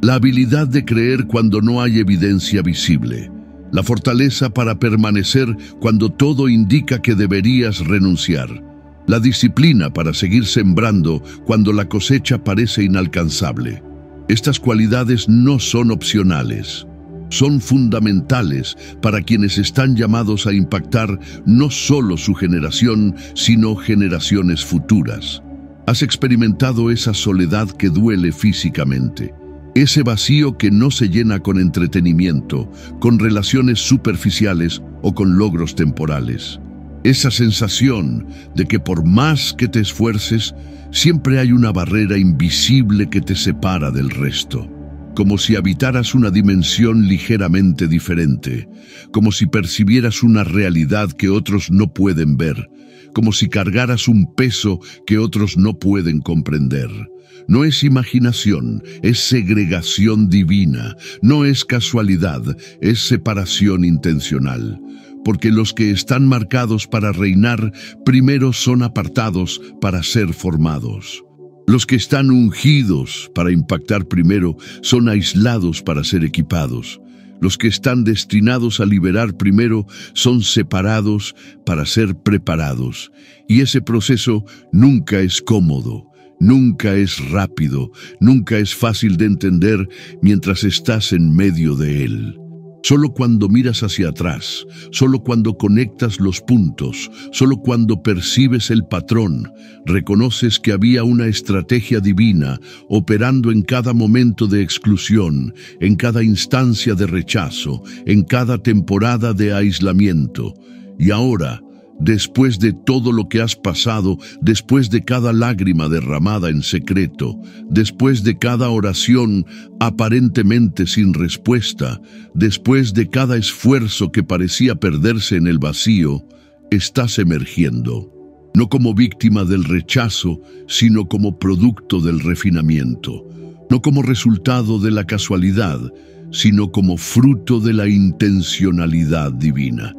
Speaker 1: La habilidad de creer cuando no hay evidencia visible. La fortaleza para permanecer cuando todo indica que deberías renunciar. La disciplina para seguir sembrando cuando la cosecha parece inalcanzable. Estas cualidades no son opcionales. Son fundamentales para quienes están llamados a impactar no solo su generación, sino generaciones futuras. Has experimentado esa soledad que duele físicamente. Ese vacío que no se llena con entretenimiento, con relaciones superficiales o con logros temporales. Esa sensación de que por más que te esfuerces, siempre hay una barrera invisible que te separa del resto. Como si habitaras una dimensión ligeramente diferente, como si percibieras una realidad que otros no pueden ver, como si cargaras un peso que otros no pueden comprender. No es imaginación, es segregación divina, no es casualidad, es separación intencional. Porque los que están marcados para reinar, primero son apartados para ser formados. Los que están ungidos para impactar primero son aislados para ser equipados. Los que están destinados a liberar primero son separados para ser preparados. Y ese proceso nunca es cómodo, nunca es rápido, nunca es fácil de entender mientras estás en medio de él. Solo cuando miras hacia atrás, solo cuando conectas los puntos, solo cuando percibes el patrón, reconoces que había una estrategia divina operando en cada momento de exclusión, en cada instancia de rechazo, en cada temporada de aislamiento. Y ahora, después de todo lo que has pasado, después de cada lágrima derramada en secreto, después de cada oración aparentemente sin respuesta, después de cada esfuerzo que parecía perderse en el vacío, estás emergiendo, no como víctima del rechazo, sino como producto del refinamiento, no como resultado de la casualidad, sino como fruto de la intencionalidad divina.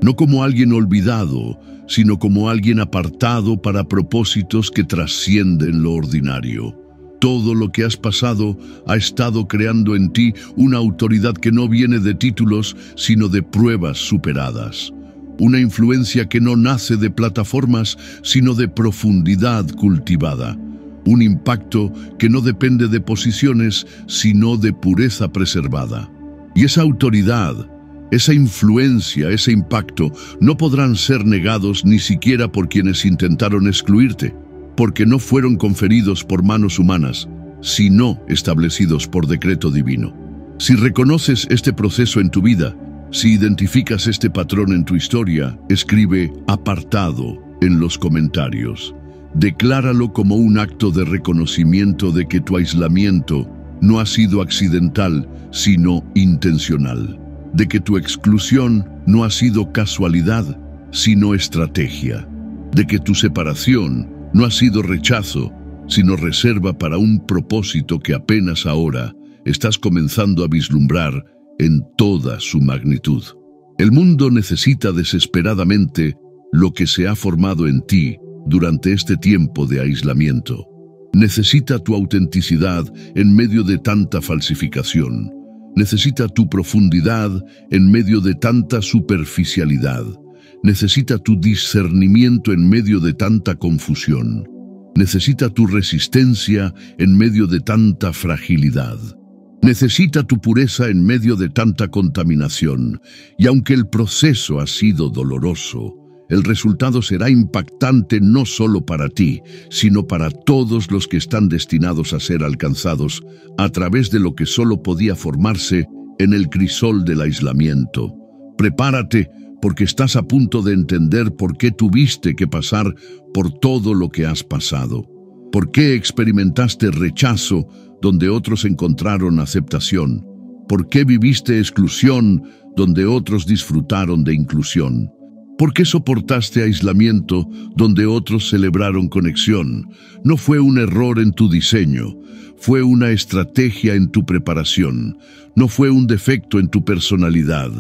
Speaker 1: No como alguien olvidado, sino como alguien apartado para propósitos que trascienden lo ordinario. Todo lo que has pasado ha estado creando en ti una autoridad que no viene de títulos, sino de pruebas superadas. Una influencia que no nace de plataformas, sino de profundidad cultivada. Un impacto que no depende de posiciones, sino de pureza preservada. Y esa autoridad, esa influencia, ese impacto, no podrán ser negados ni siquiera por quienes intentaron excluirte, porque no fueron conferidos por manos humanas, sino establecidos por decreto divino. Si reconoces este proceso en tu vida, si identificas este patrón en tu historia, escribe "apartado" en los comentarios. Decláralo como un acto de reconocimiento de que tu aislamiento no ha sido accidental, sino intencional. De que tu exclusión no ha sido casualidad, sino estrategia. De que tu separación no ha sido rechazo, sino reserva para un propósito que apenas ahora estás comenzando a vislumbrar en toda su magnitud. El mundo necesita desesperadamente lo que se ha formado en ti durante este tiempo de aislamiento. Necesita tu autenticidad en medio de tanta falsificación. Necesita tu profundidad en medio de tanta superficialidad. Necesita tu discernimiento en medio de tanta confusión. Necesita tu resistencia en medio de tanta fragilidad. Necesita tu pureza en medio de tanta contaminación. Y aunque el proceso ha sido doloroso, el resultado será impactante no solo para ti, sino para todos los que están destinados a ser alcanzados a través de lo que solo podía formarse en el crisol del aislamiento. Prepárate, porque estás a punto de entender por qué tuviste que pasar por todo lo que has pasado. Por qué experimentaste rechazo donde otros encontraron aceptación. Por qué viviste exclusión donde otros disfrutaron de inclusión. ¿Por qué soportaste aislamiento donde otros celebraron conexión? No fue un error en tu diseño, fue una estrategia en tu preparación. No fue un defecto en tu personalidad,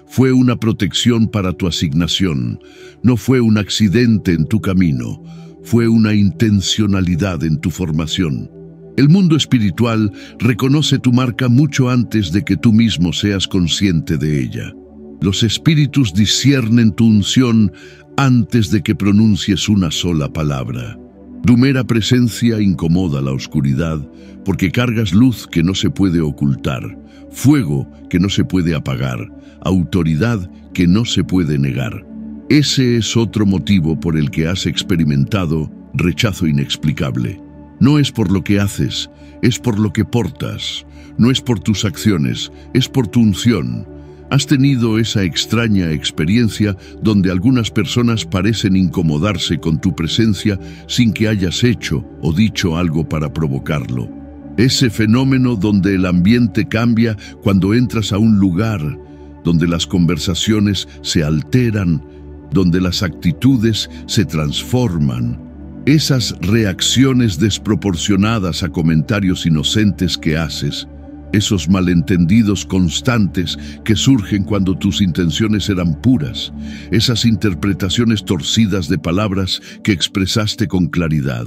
Speaker 1: fue una protección para tu asignación. No fue un accidente en tu camino, fue una intencionalidad en tu formación. El mundo espiritual reconoce tu marca mucho antes de que tú mismo seas consciente de ella. Los espíritus disciernen tu unción antes de que pronuncies una sola palabra. Tu mera presencia incomoda la oscuridad porque cargas luz que no se puede ocultar, fuego que no se puede apagar, autoridad que no se puede negar. Ese es otro motivo por el que has experimentado rechazo inexplicable. No es por lo que haces, es por lo que portas. No es por tus acciones, es por tu unción. Has tenido esa extraña experiencia donde algunas personas parecen incomodarse con tu presencia sin que hayas hecho o dicho algo para provocarlo. Ese fenómeno donde el ambiente cambia cuando entras a un lugar, donde las conversaciones se alteran, donde las actitudes se transforman. Esas reacciones desproporcionadas a comentarios inocentes que haces, esos malentendidos constantes que surgen cuando tus intenciones eran puras, esas interpretaciones torcidas de palabras que expresaste con claridad.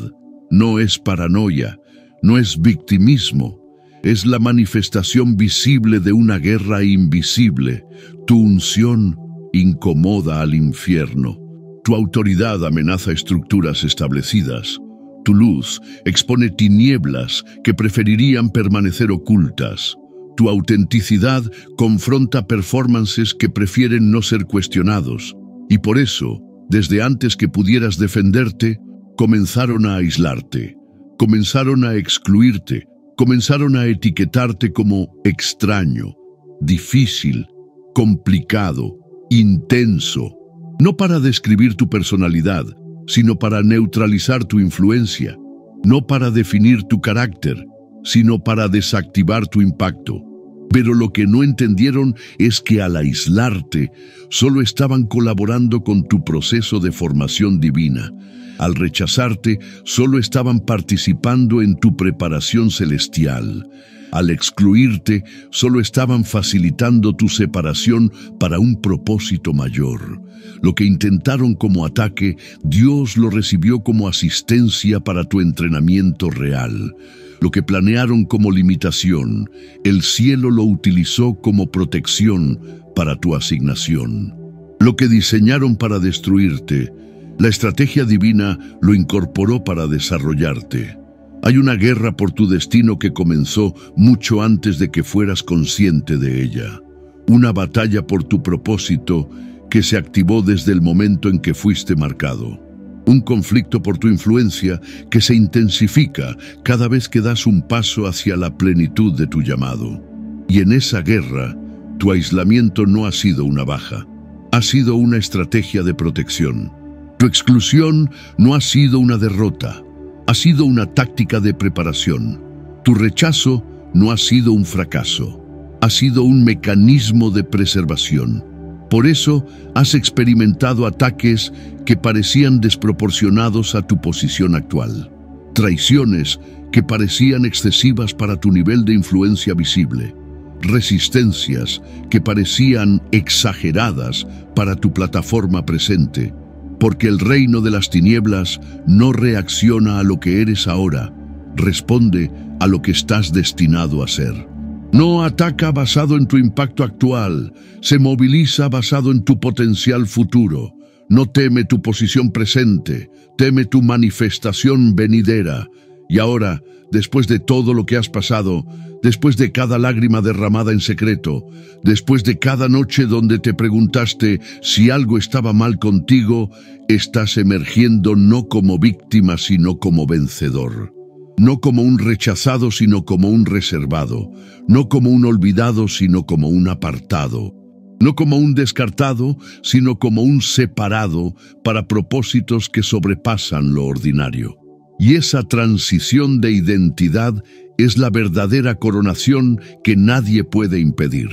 Speaker 1: No es paranoia, no es victimismo, es la manifestación visible de una guerra invisible. Tu unción incomoda al infierno. Tu autoridad amenaza estructuras establecidas. Tu luz expone tinieblas que preferirían permanecer ocultas. Tu autenticidad confronta performances que prefieren no ser cuestionados. Y por eso, desde antes que pudieras defenderte, comenzaron a aislarte, comenzaron a excluirte, comenzaron a etiquetarte como extraño, difícil, complicado, intenso. No para describir tu personalidad, sino para neutralizar tu influencia. No para definir tu carácter, sino para desactivar tu impacto. Pero lo que no entendieron es que al aislarte, solo estaban colaborando con tu proceso de formación divina. Al rechazarte, solo estaban participando en tu preparación celestial. Al excluirte, solo estaban facilitando tu separación para un propósito mayor. Lo que intentaron como ataque, Dios lo recibió como asistencia para tu entrenamiento real. Lo que planearon como limitación, el cielo lo utilizó como protección para tu asignación. Lo que diseñaron para destruirte, la estrategia divina lo incorporó para desarrollarte. Hay una guerra por tu destino que comenzó mucho antes de que fueras consciente de ella. Una batalla por tu propósito que se activó desde el momento en que fuiste marcado. Un conflicto por tu influencia que se intensifica cada vez que das un paso hacia la plenitud de tu llamado. Y en esa guerra, tu aislamiento no ha sido una baja, ha sido una estrategia de protección. Tu exclusión no ha sido una derrota, ha sido una táctica de preparación. Tu rechazo no ha sido un fracaso, ha sido un mecanismo de preservación. Por eso has experimentado ataques que parecían desproporcionados a tu posición actual. Traiciones que parecían excesivas para tu nivel de influencia visible. Resistencias que parecían exageradas para tu plataforma presente. Porque el reino de las tinieblas no reacciona a lo que eres ahora, responde a lo que estás destinado a ser. No ataca basado en tu impacto actual, se moviliza basado en tu potencial futuro. No teme tu posición presente, teme tu manifestación venidera. Y ahora, después de todo lo que has pasado, después de cada lágrima derramada en secreto, después de cada noche donde te preguntaste si algo estaba mal contigo, estás emergiendo no como víctima, sino como vencedor. No como un rechazado, sino como un reservado. No como un olvidado, sino como un apartado. No como un descartado, sino como un separado para propósitos que sobrepasan lo ordinario. Y esa transición de identidad es la verdadera coronación que nadie puede impedir.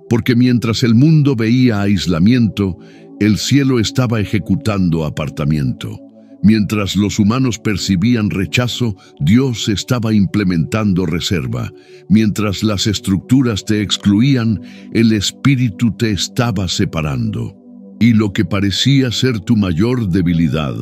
Speaker 1: Porque mientras el mundo veía aislamiento, el cielo estaba ejecutando apartamiento. Mientras los humanos percibían rechazo, Dios estaba implementando reserva. Mientras las estructuras te excluían, el Espíritu te estaba separando. Y lo que parecía ser tu mayor debilidad,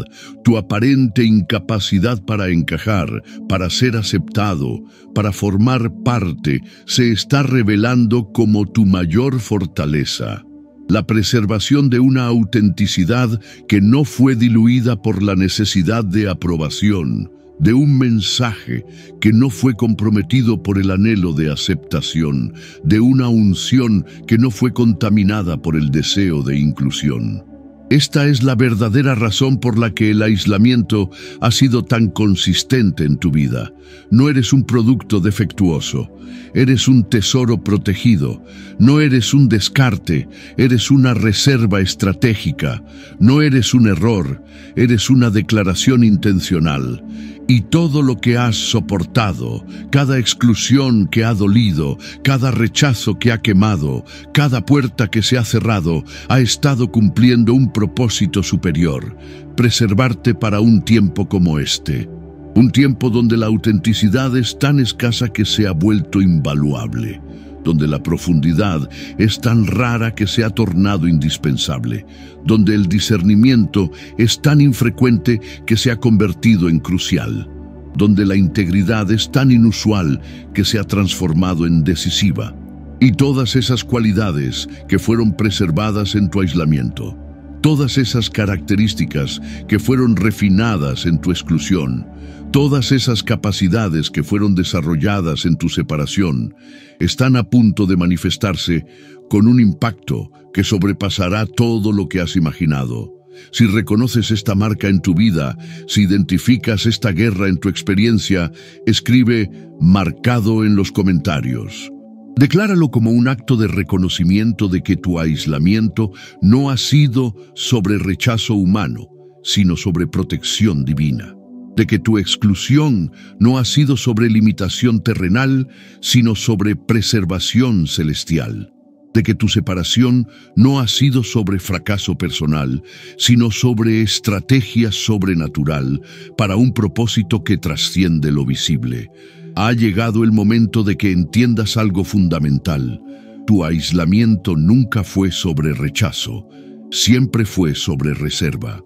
Speaker 1: tu aparente incapacidad para encajar, para ser aceptado, para formar parte, se está revelando como tu mayor fortaleza. La preservación de una autenticidad que no fue diluida por la necesidad de aprobación, de un mensaje que no fue comprometido por el anhelo de aceptación, de una unción que no fue contaminada por el deseo de inclusión. Esta es la verdadera razón por la que el aislamiento ha sido tan consistente en tu vida. No eres un producto defectuoso, eres un tesoro protegido. No eres un descarte, eres una reserva estratégica. No eres un error, eres una declaración intencional. Y todo lo que has soportado, cada exclusión que ha dolido, cada rechazo que ha quemado, cada puerta que se ha cerrado, ha estado cumpliendo un propósito superior: preservarte para un tiempo como este. Un tiempo donde la autenticidad es tan escasa que se ha vuelto invaluable, donde la profundidad es tan rara que se ha tornado indispensable, donde el discernimiento es tan infrecuente que se ha convertido en crucial, donde la integridad es tan inusual que se ha transformado en decisiva. Y todas esas cualidades que fueron preservadas en tu aislamiento, todas esas características que fueron refinadas en tu exclusión, todas esas capacidades que fueron desarrolladas en tu separación, están a punto de manifestarse con un impacto que sobrepasará todo lo que has imaginado. Si reconoces esta marca en tu vida, si identificas esta guerra en tu experiencia, escribe "marcado" en los comentarios. Decláralo como un acto de reconocimiento de que tu aislamiento no ha sido sobre rechazo humano, sino sobre protección divina. De que tu exclusión no ha sido sobre limitación terrenal, sino sobre preservación celestial. De que tu separación no ha sido sobre fracaso personal, sino sobre estrategia sobrenatural para un propósito que trasciende lo visible. Ha llegado el momento de que entiendas algo fundamental. Tu aislamiento nunca fue sobre rechazo, siempre fue sobre reserva.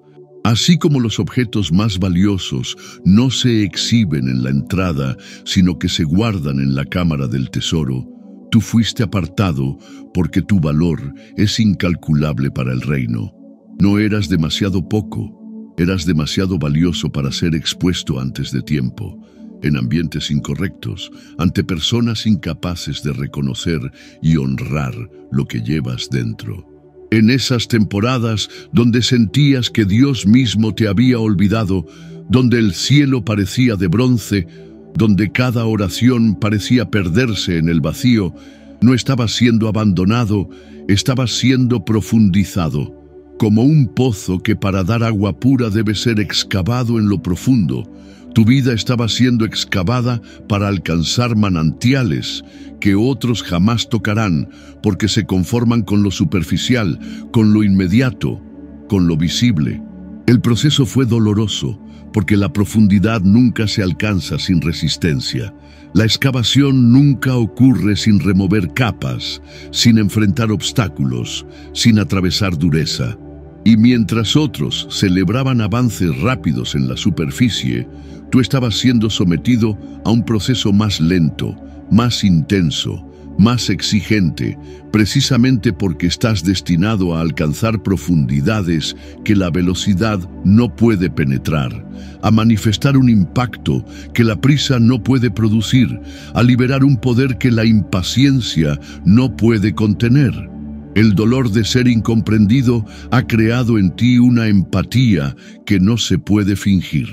Speaker 1: Así como los objetos más valiosos no se exhiben en la entrada, sino que se guardan en la cámara del tesoro, tú fuiste apartado porque tu valor es incalculable para el reino. No eras demasiado poco, eras demasiado valioso para ser expuesto antes de tiempo, en ambientes incorrectos, ante personas incapaces de reconocer y honrar lo que llevas dentro. En esas temporadas donde sentías que Dios mismo te había olvidado, donde el cielo parecía de bronce, donde cada oración parecía perderse en el vacío, no estabas siendo abandonado, estabas siendo profundizado. Como un pozo que para dar agua pura debe ser excavado en lo profundo, tu vida estaba siendo excavada para alcanzar manantiales que otros jamás tocarán porque se conforman con lo superficial, con lo inmediato, con lo visible. El proceso fue doloroso porque la profundidad nunca se alcanza sin resistencia. La excavación nunca ocurre sin remover capas, sin enfrentar obstáculos, sin atravesar dureza. Y mientras otros celebraban avances rápidos en la superficie, tú estabas siendo sometido a un proceso más lento, más intenso, más exigente, precisamente porque estás destinado a alcanzar profundidades que la velocidad no puede penetrar, a manifestar un impacto que la prisa no puede producir, a liberar un poder que la impaciencia no puede contener. El dolor de ser incomprendido ha creado en ti una empatía que no se puede fingir.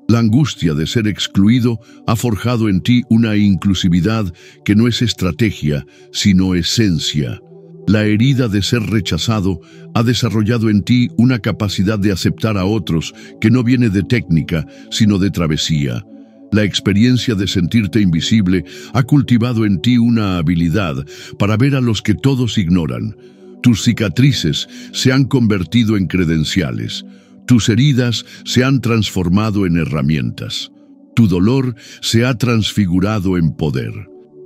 Speaker 1: La angustia de ser excluido ha forjado en ti una inclusividad que no es estrategia, sino esencia. La herida de ser rechazado ha desarrollado en ti una capacidad de aceptar a otros que no viene de técnica, sino de travesía. La experiencia de sentirte invisible ha cultivado en ti una habilidad para ver a los que todos ignoran. Tus cicatrices se han convertido en credenciales. Tus heridas se han transformado en herramientas. Tu dolor se ha transfigurado en poder.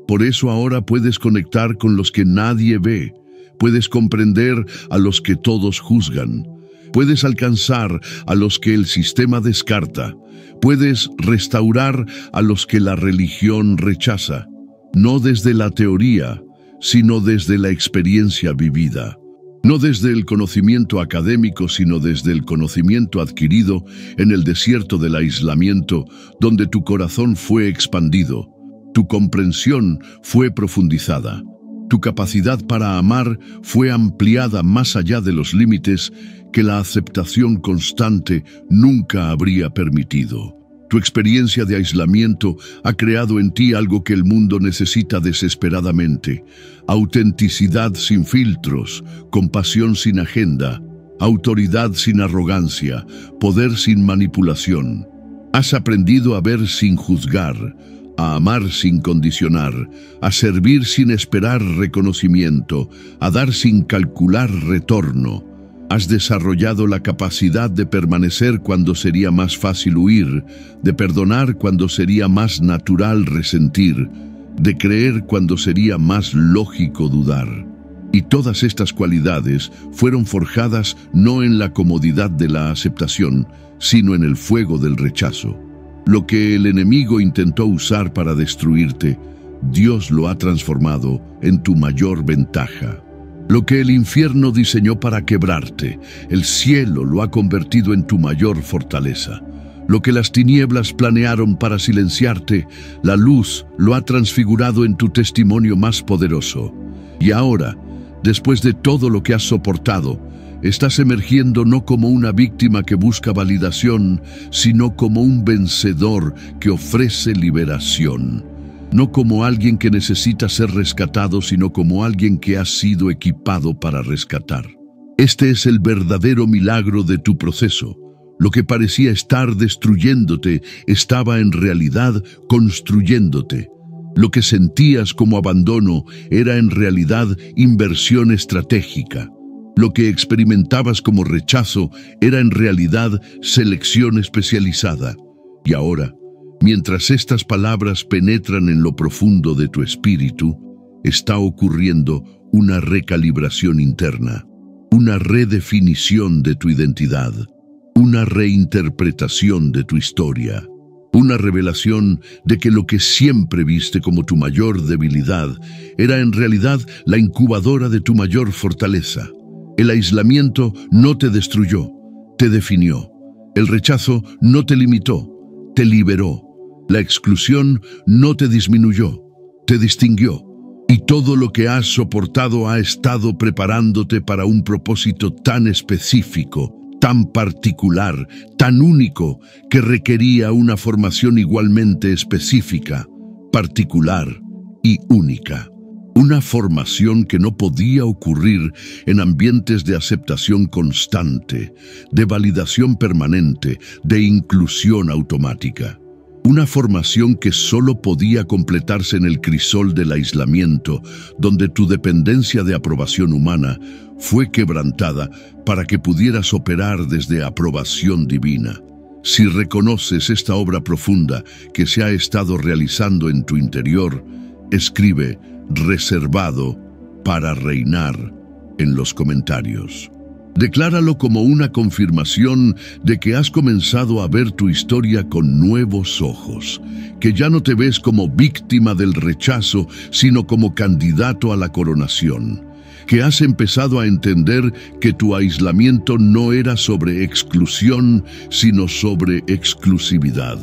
Speaker 1: Por eso ahora puedes conectar con los que nadie ve. Puedes comprender a los que todos juzgan. Puedes alcanzar a los que el sistema descarta. Puedes restaurar a los que la religión rechaza. No desde la teoría, sino desde la experiencia vivida. No desde el conocimiento académico, sino desde el conocimiento adquirido en el desierto del aislamiento, donde tu corazón fue expandido, tu comprensión fue profundizada, tu capacidad para amar fue ampliada más allá de los límites que la aceptación constante nunca habría permitido. Tu experiencia de aislamiento ha creado en ti algo que el mundo necesita desesperadamente: autenticidad sin filtros, compasión sin agenda, autoridad sin arrogancia, poder sin manipulación. Has aprendido a ver sin juzgar, a amar sin condicionar, a servir sin esperar reconocimiento, a dar sin calcular retorno. Has desarrollado la capacidad de permanecer cuando sería más fácil huir, de perdonar cuando sería más natural resentir, de creer cuando sería más lógico dudar. Y todas estas cualidades fueron forjadas no en la comodidad de la aceptación, sino en el fuego del rechazo. Lo que el enemigo intentó usar para destruirte, Dios lo ha transformado en tu mayor ventaja. Lo que el infierno diseñó para quebrarte, el cielo lo ha convertido en tu mayor fortaleza. Lo que las tinieblas planearon para silenciarte, la luz lo ha transfigurado en tu testimonio más poderoso. Y ahora, después de todo lo que has soportado, estás emergiendo no como una víctima que busca validación, sino como un vencedor que ofrece liberación. No como alguien que necesita ser rescatado, sino como alguien que ha sido equipado para rescatar. Este es el verdadero milagro de tu proceso. Lo que parecía estar destruyéndote estaba en realidad construyéndote. Lo que sentías como abandono era en realidad inversión estratégica. Lo que experimentabas como rechazo era en realidad selección especializada. Y ahora, mientras estas palabras penetran en lo profundo de tu espíritu, está ocurriendo una recalibración interna, una redefinición de tu identidad, una reinterpretación de tu historia, una revelación de que lo que siempre viste como tu mayor debilidad era en realidad la incubadora de tu mayor fortaleza. El aislamiento no te destruyó, te definió. El rechazo no te limitó, te liberó. La exclusión no te disminuyó, te distinguió. Y todo lo que has soportado ha estado preparándote para un propósito tan específico, tan particular, tan único, que requería una formación igualmente específica, particular y única. Una formación que no podía ocurrir en ambientes de aceptación constante, de validación permanente, de inclusión automática. Una formación que solo podía completarse en el crisol del aislamiento, donde tu dependencia de aprobación humana fue quebrantada para que pudieras operar desde aprobación divina. Si reconoces esta obra profunda que se ha estado realizando en tu interior, escribe "reservado para reinar" en los comentarios. Decláralo como una confirmación de que has comenzado a ver tu historia con nuevos ojos, que ya no te ves como víctima del rechazo, sino como candidato a la coronación, que has empezado a entender que tu aislamiento no era sobre exclusión, sino sobre exclusividad,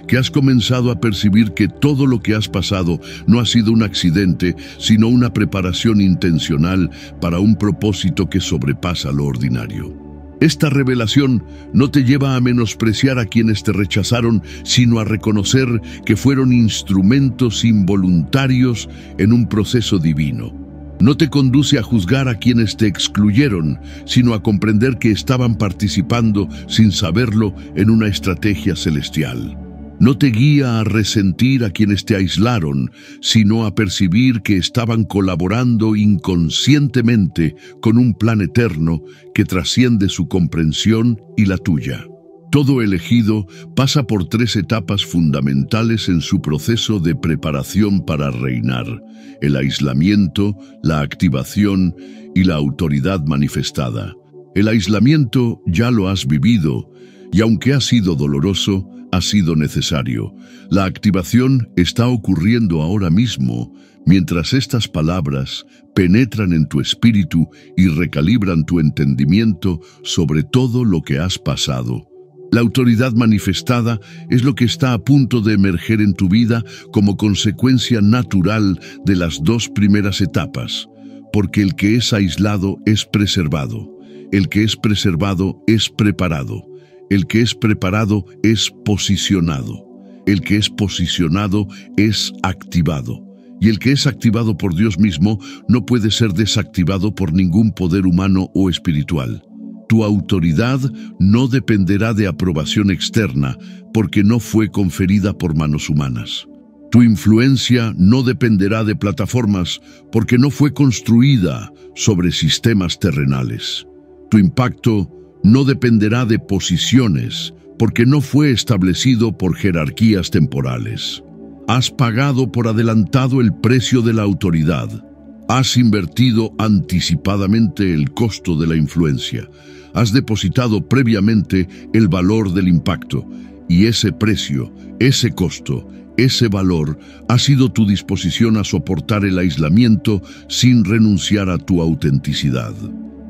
Speaker 1: que has comenzado a percibir que todo lo que has pasado no ha sido un accidente, sino una preparación intencional para un propósito que sobrepasa lo ordinario. Esta revelación no te lleva a menospreciar a quienes te rechazaron, sino a reconocer que fueron instrumentos involuntarios en un proceso divino. No te conduce a juzgar a quienes te excluyeron, sino a comprender que estaban participando sin saberlo en una estrategia celestial. No te guía a resentir a quienes te aislaron, sino a percibir que estaban colaborando inconscientemente con un plan eterno que trasciende su comprensión y la tuya. Todo elegido pasa por 3 etapas fundamentales en su proceso de preparación para reinar: el aislamiento, la activación y la autoridad manifestada. El aislamiento ya lo has vivido, y aunque ha sido doloroso, ha sido necesario. La activación está ocurriendo ahora mismo, mientras estas palabras penetran en tu espíritu y recalibran tu entendimiento sobre todo lo que has pasado. La autoridad manifestada es lo que está a punto de emerger en tu vida como consecuencia natural de las 2 primeras etapas, porque el que es aislado es preservado, el que es preservado es preparado, el que es preparado es posicionado, el que es posicionado es activado, y el que es activado por Dios mismo no puede ser desactivado por ningún poder humano o espiritual. Tu autoridad no dependerá de aprobación externa, porque no fue conferida por manos humanas. Tu influencia no dependerá de plataformas, porque no fue construida sobre sistemas terrenales. Tu impacto no dependerá de posiciones, porque no fue establecido por jerarquías temporales. Has pagado por adelantado el precio de la autoridad. Has invertido anticipadamente el costo de la influencia. Has depositado previamente el valor del impacto. Y ese precio, ese costo, ese valor ha sido tu disposición a soportar el aislamiento sin renunciar a tu autenticidad.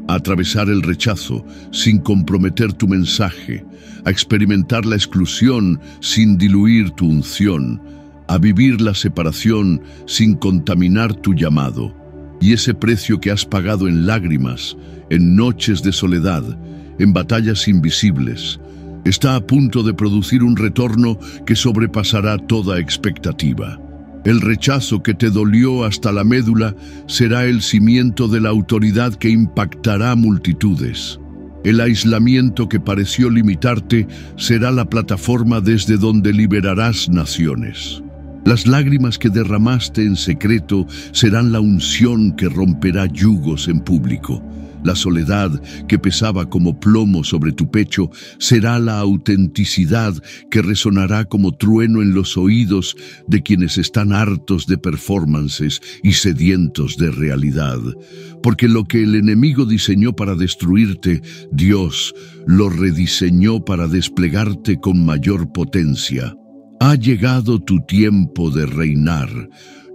Speaker 1: A atravesar el rechazo sin comprometer tu mensaje, a experimentar la exclusión sin diluir tu unción, a vivir la separación sin contaminar tu llamado. Y ese precio que has pagado en lágrimas, en noches de soledad, en batallas invisibles, está a punto de producir un retorno que sobrepasará toda expectativa. El rechazo que te dolió hasta la médula será el cimiento de la autoridad que impactará multitudes. El aislamiento que pareció limitarte será la plataforma desde donde liberarás naciones. Las lágrimas que derramaste en secreto serán la unción que romperá yugos en público. La soledad que pesaba como plomo sobre tu pecho será la autenticidad que resonará como trueno en los oídos de quienes están hartos de performances y sedientos de realidad. Porque lo que el enemigo diseñó para destruirte, Dios lo rediseñó para desplegarte con mayor potencia. Ha llegado tu tiempo de reinar,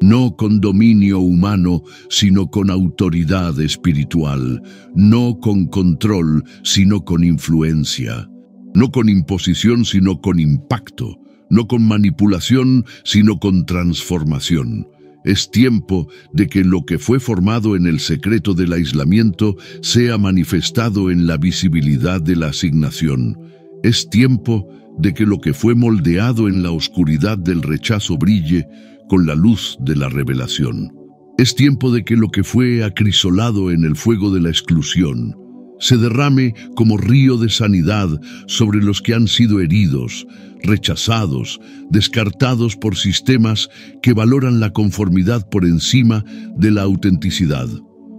Speaker 1: no con dominio humano, sino con autoridad espiritual, no con control, sino con influencia, no con imposición, sino con impacto, no con manipulación, sino con transformación. Es tiempo de que lo que fue formado en el secreto del aislamiento sea manifestado en la visibilidad de la asignación. Es tiempo de que lo que fue moldeado en la oscuridad del rechazo brille con la luz de la revelación. Es tiempo de que lo que fue acrisolado en el fuego de la exclusión se derrame como río de sanidad sobre los que han sido heridos, rechazados, descartados por sistemas que valoran la conformidad por encima de la autenticidad.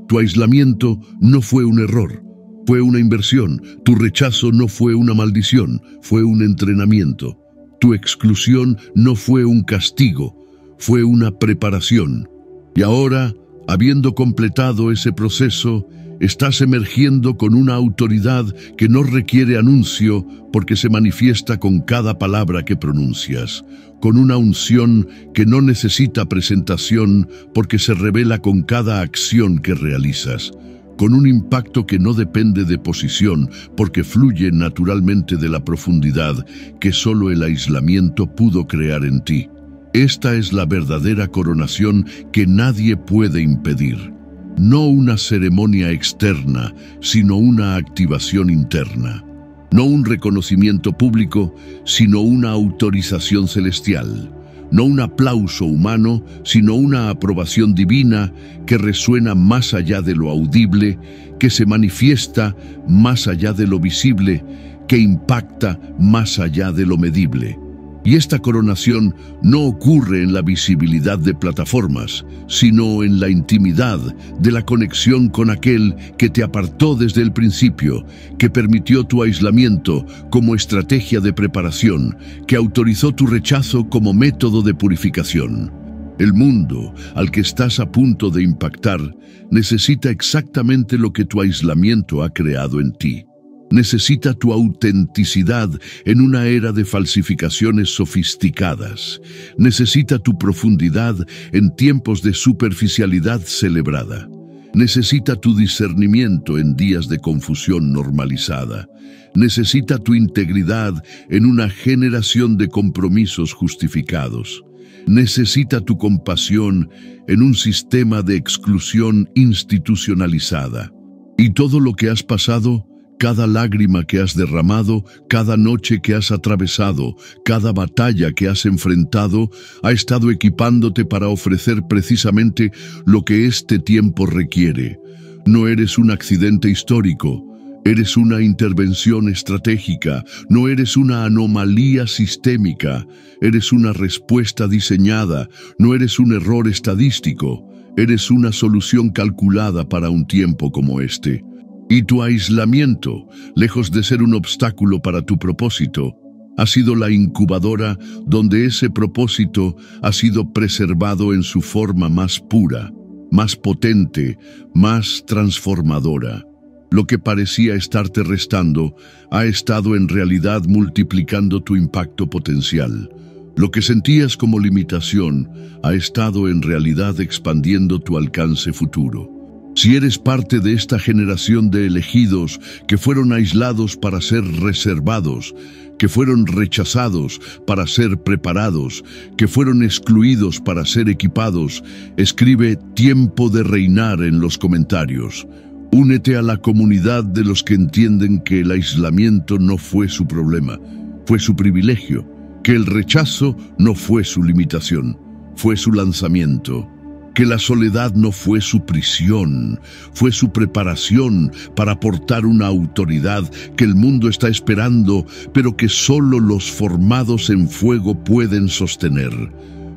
Speaker 1: Tu aislamiento no fue un error. Fue una inversión. Tu rechazo no fue una maldición, fue un entrenamiento. Tu exclusión no fue un castigo, fue una preparación. Y ahora, habiendo completado ese proceso, estás emergiendo con una autoridad que no requiere anuncio porque se manifiesta con cada palabra que pronuncias, con una unción que no necesita presentación porque se revela con cada acción que realizas, con un impacto que no depende de posición, porque fluye naturalmente de la profundidad que solo el aislamiento pudo crear en ti. Esta es la verdadera coronación que nadie puede impedir. No una ceremonia externa, sino una activación interna. No un reconocimiento público, sino una autorización celestial. No un aplauso humano, sino una aprobación divina que resuena más allá de lo audible, que se manifiesta más allá de lo visible, que impacta más allá de lo medible. Y esta coronación no ocurre en la visibilidad de plataformas, sino en la intimidad de la conexión con aquel que te apartó desde el principio, que permitió tu aislamiento como estrategia de preparación, que autorizó tu rechazo como método de purificación. El mundo al que estás a punto de impactar necesita exactamente lo que tu aislamiento ha creado en ti. Necesita tu autenticidad en una era de falsificaciones sofisticadas. Necesita tu profundidad en tiempos de superficialidad celebrada. Necesita tu discernimiento en días de confusión normalizada. Necesita tu integridad en una generación de compromisos justificados. Necesita tu compasión en un sistema de exclusión institucionalizada. Y todo lo que has pasado, cada lágrima que has derramado, cada noche que has atravesado, cada batalla que has enfrentado, ha estado equipándote para ofrecer precisamente lo que este tiempo requiere. No eres un accidente histórico, Eres una intervención estratégica, no eres una anomalía sistémica, eres una respuesta diseñada, no eres un error estadístico, eres una solución calculada para un tiempo como este. Y tu aislamiento, lejos de ser un obstáculo para tu propósito, ha sido la incubadora donde ese propósito ha sido preservado en su forma más pura, más potente, más transformadora. Lo que parecía estarte restando ha estado en realidad multiplicando tu impacto potencial. Lo que sentías como limitación ha estado en realidad expandiendo tu alcance futuro. Si eres parte de esta generación de elegidos que fueron aislados para ser reservados, que fueron rechazados para ser preparados, que fueron excluidos para ser equipados, escribe "tiempo de reinar" en los comentarios. Únete a la comunidad de los que entienden que el aislamiento no fue su problema, fue su privilegio, que el rechazo no fue su limitación, fue su lanzamiento, que la soledad no fue su prisión, fue su preparación para aportar una autoridad que el mundo está esperando, pero que solo los formados en fuego pueden sostener.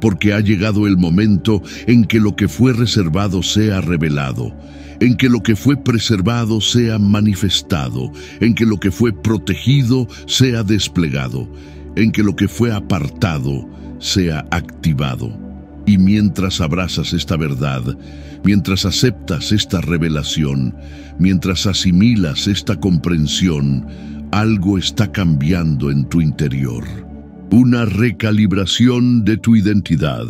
Speaker 1: Porque ha llegado el momento en que lo que fue reservado sea revelado, en que lo que fue preservado sea manifestado, en que lo que fue protegido sea desplegado, en que lo que fue apartado sea activado. Y mientras abrazas esta verdad, mientras aceptas esta revelación, mientras asimilas esta comprensión, algo está cambiando en tu interior. Una recalibración de tu identidad,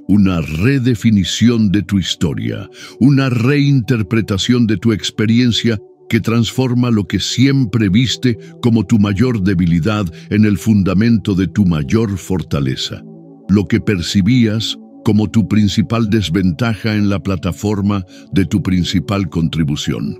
Speaker 1: una redefinición de tu historia, una reinterpretación de tu experiencia que transforma lo que siempre viste como tu mayor debilidad en el fundamento de tu mayor fortaleza. Lo que percibías como tu principal desventaja en la plataforma de tu principal contribución.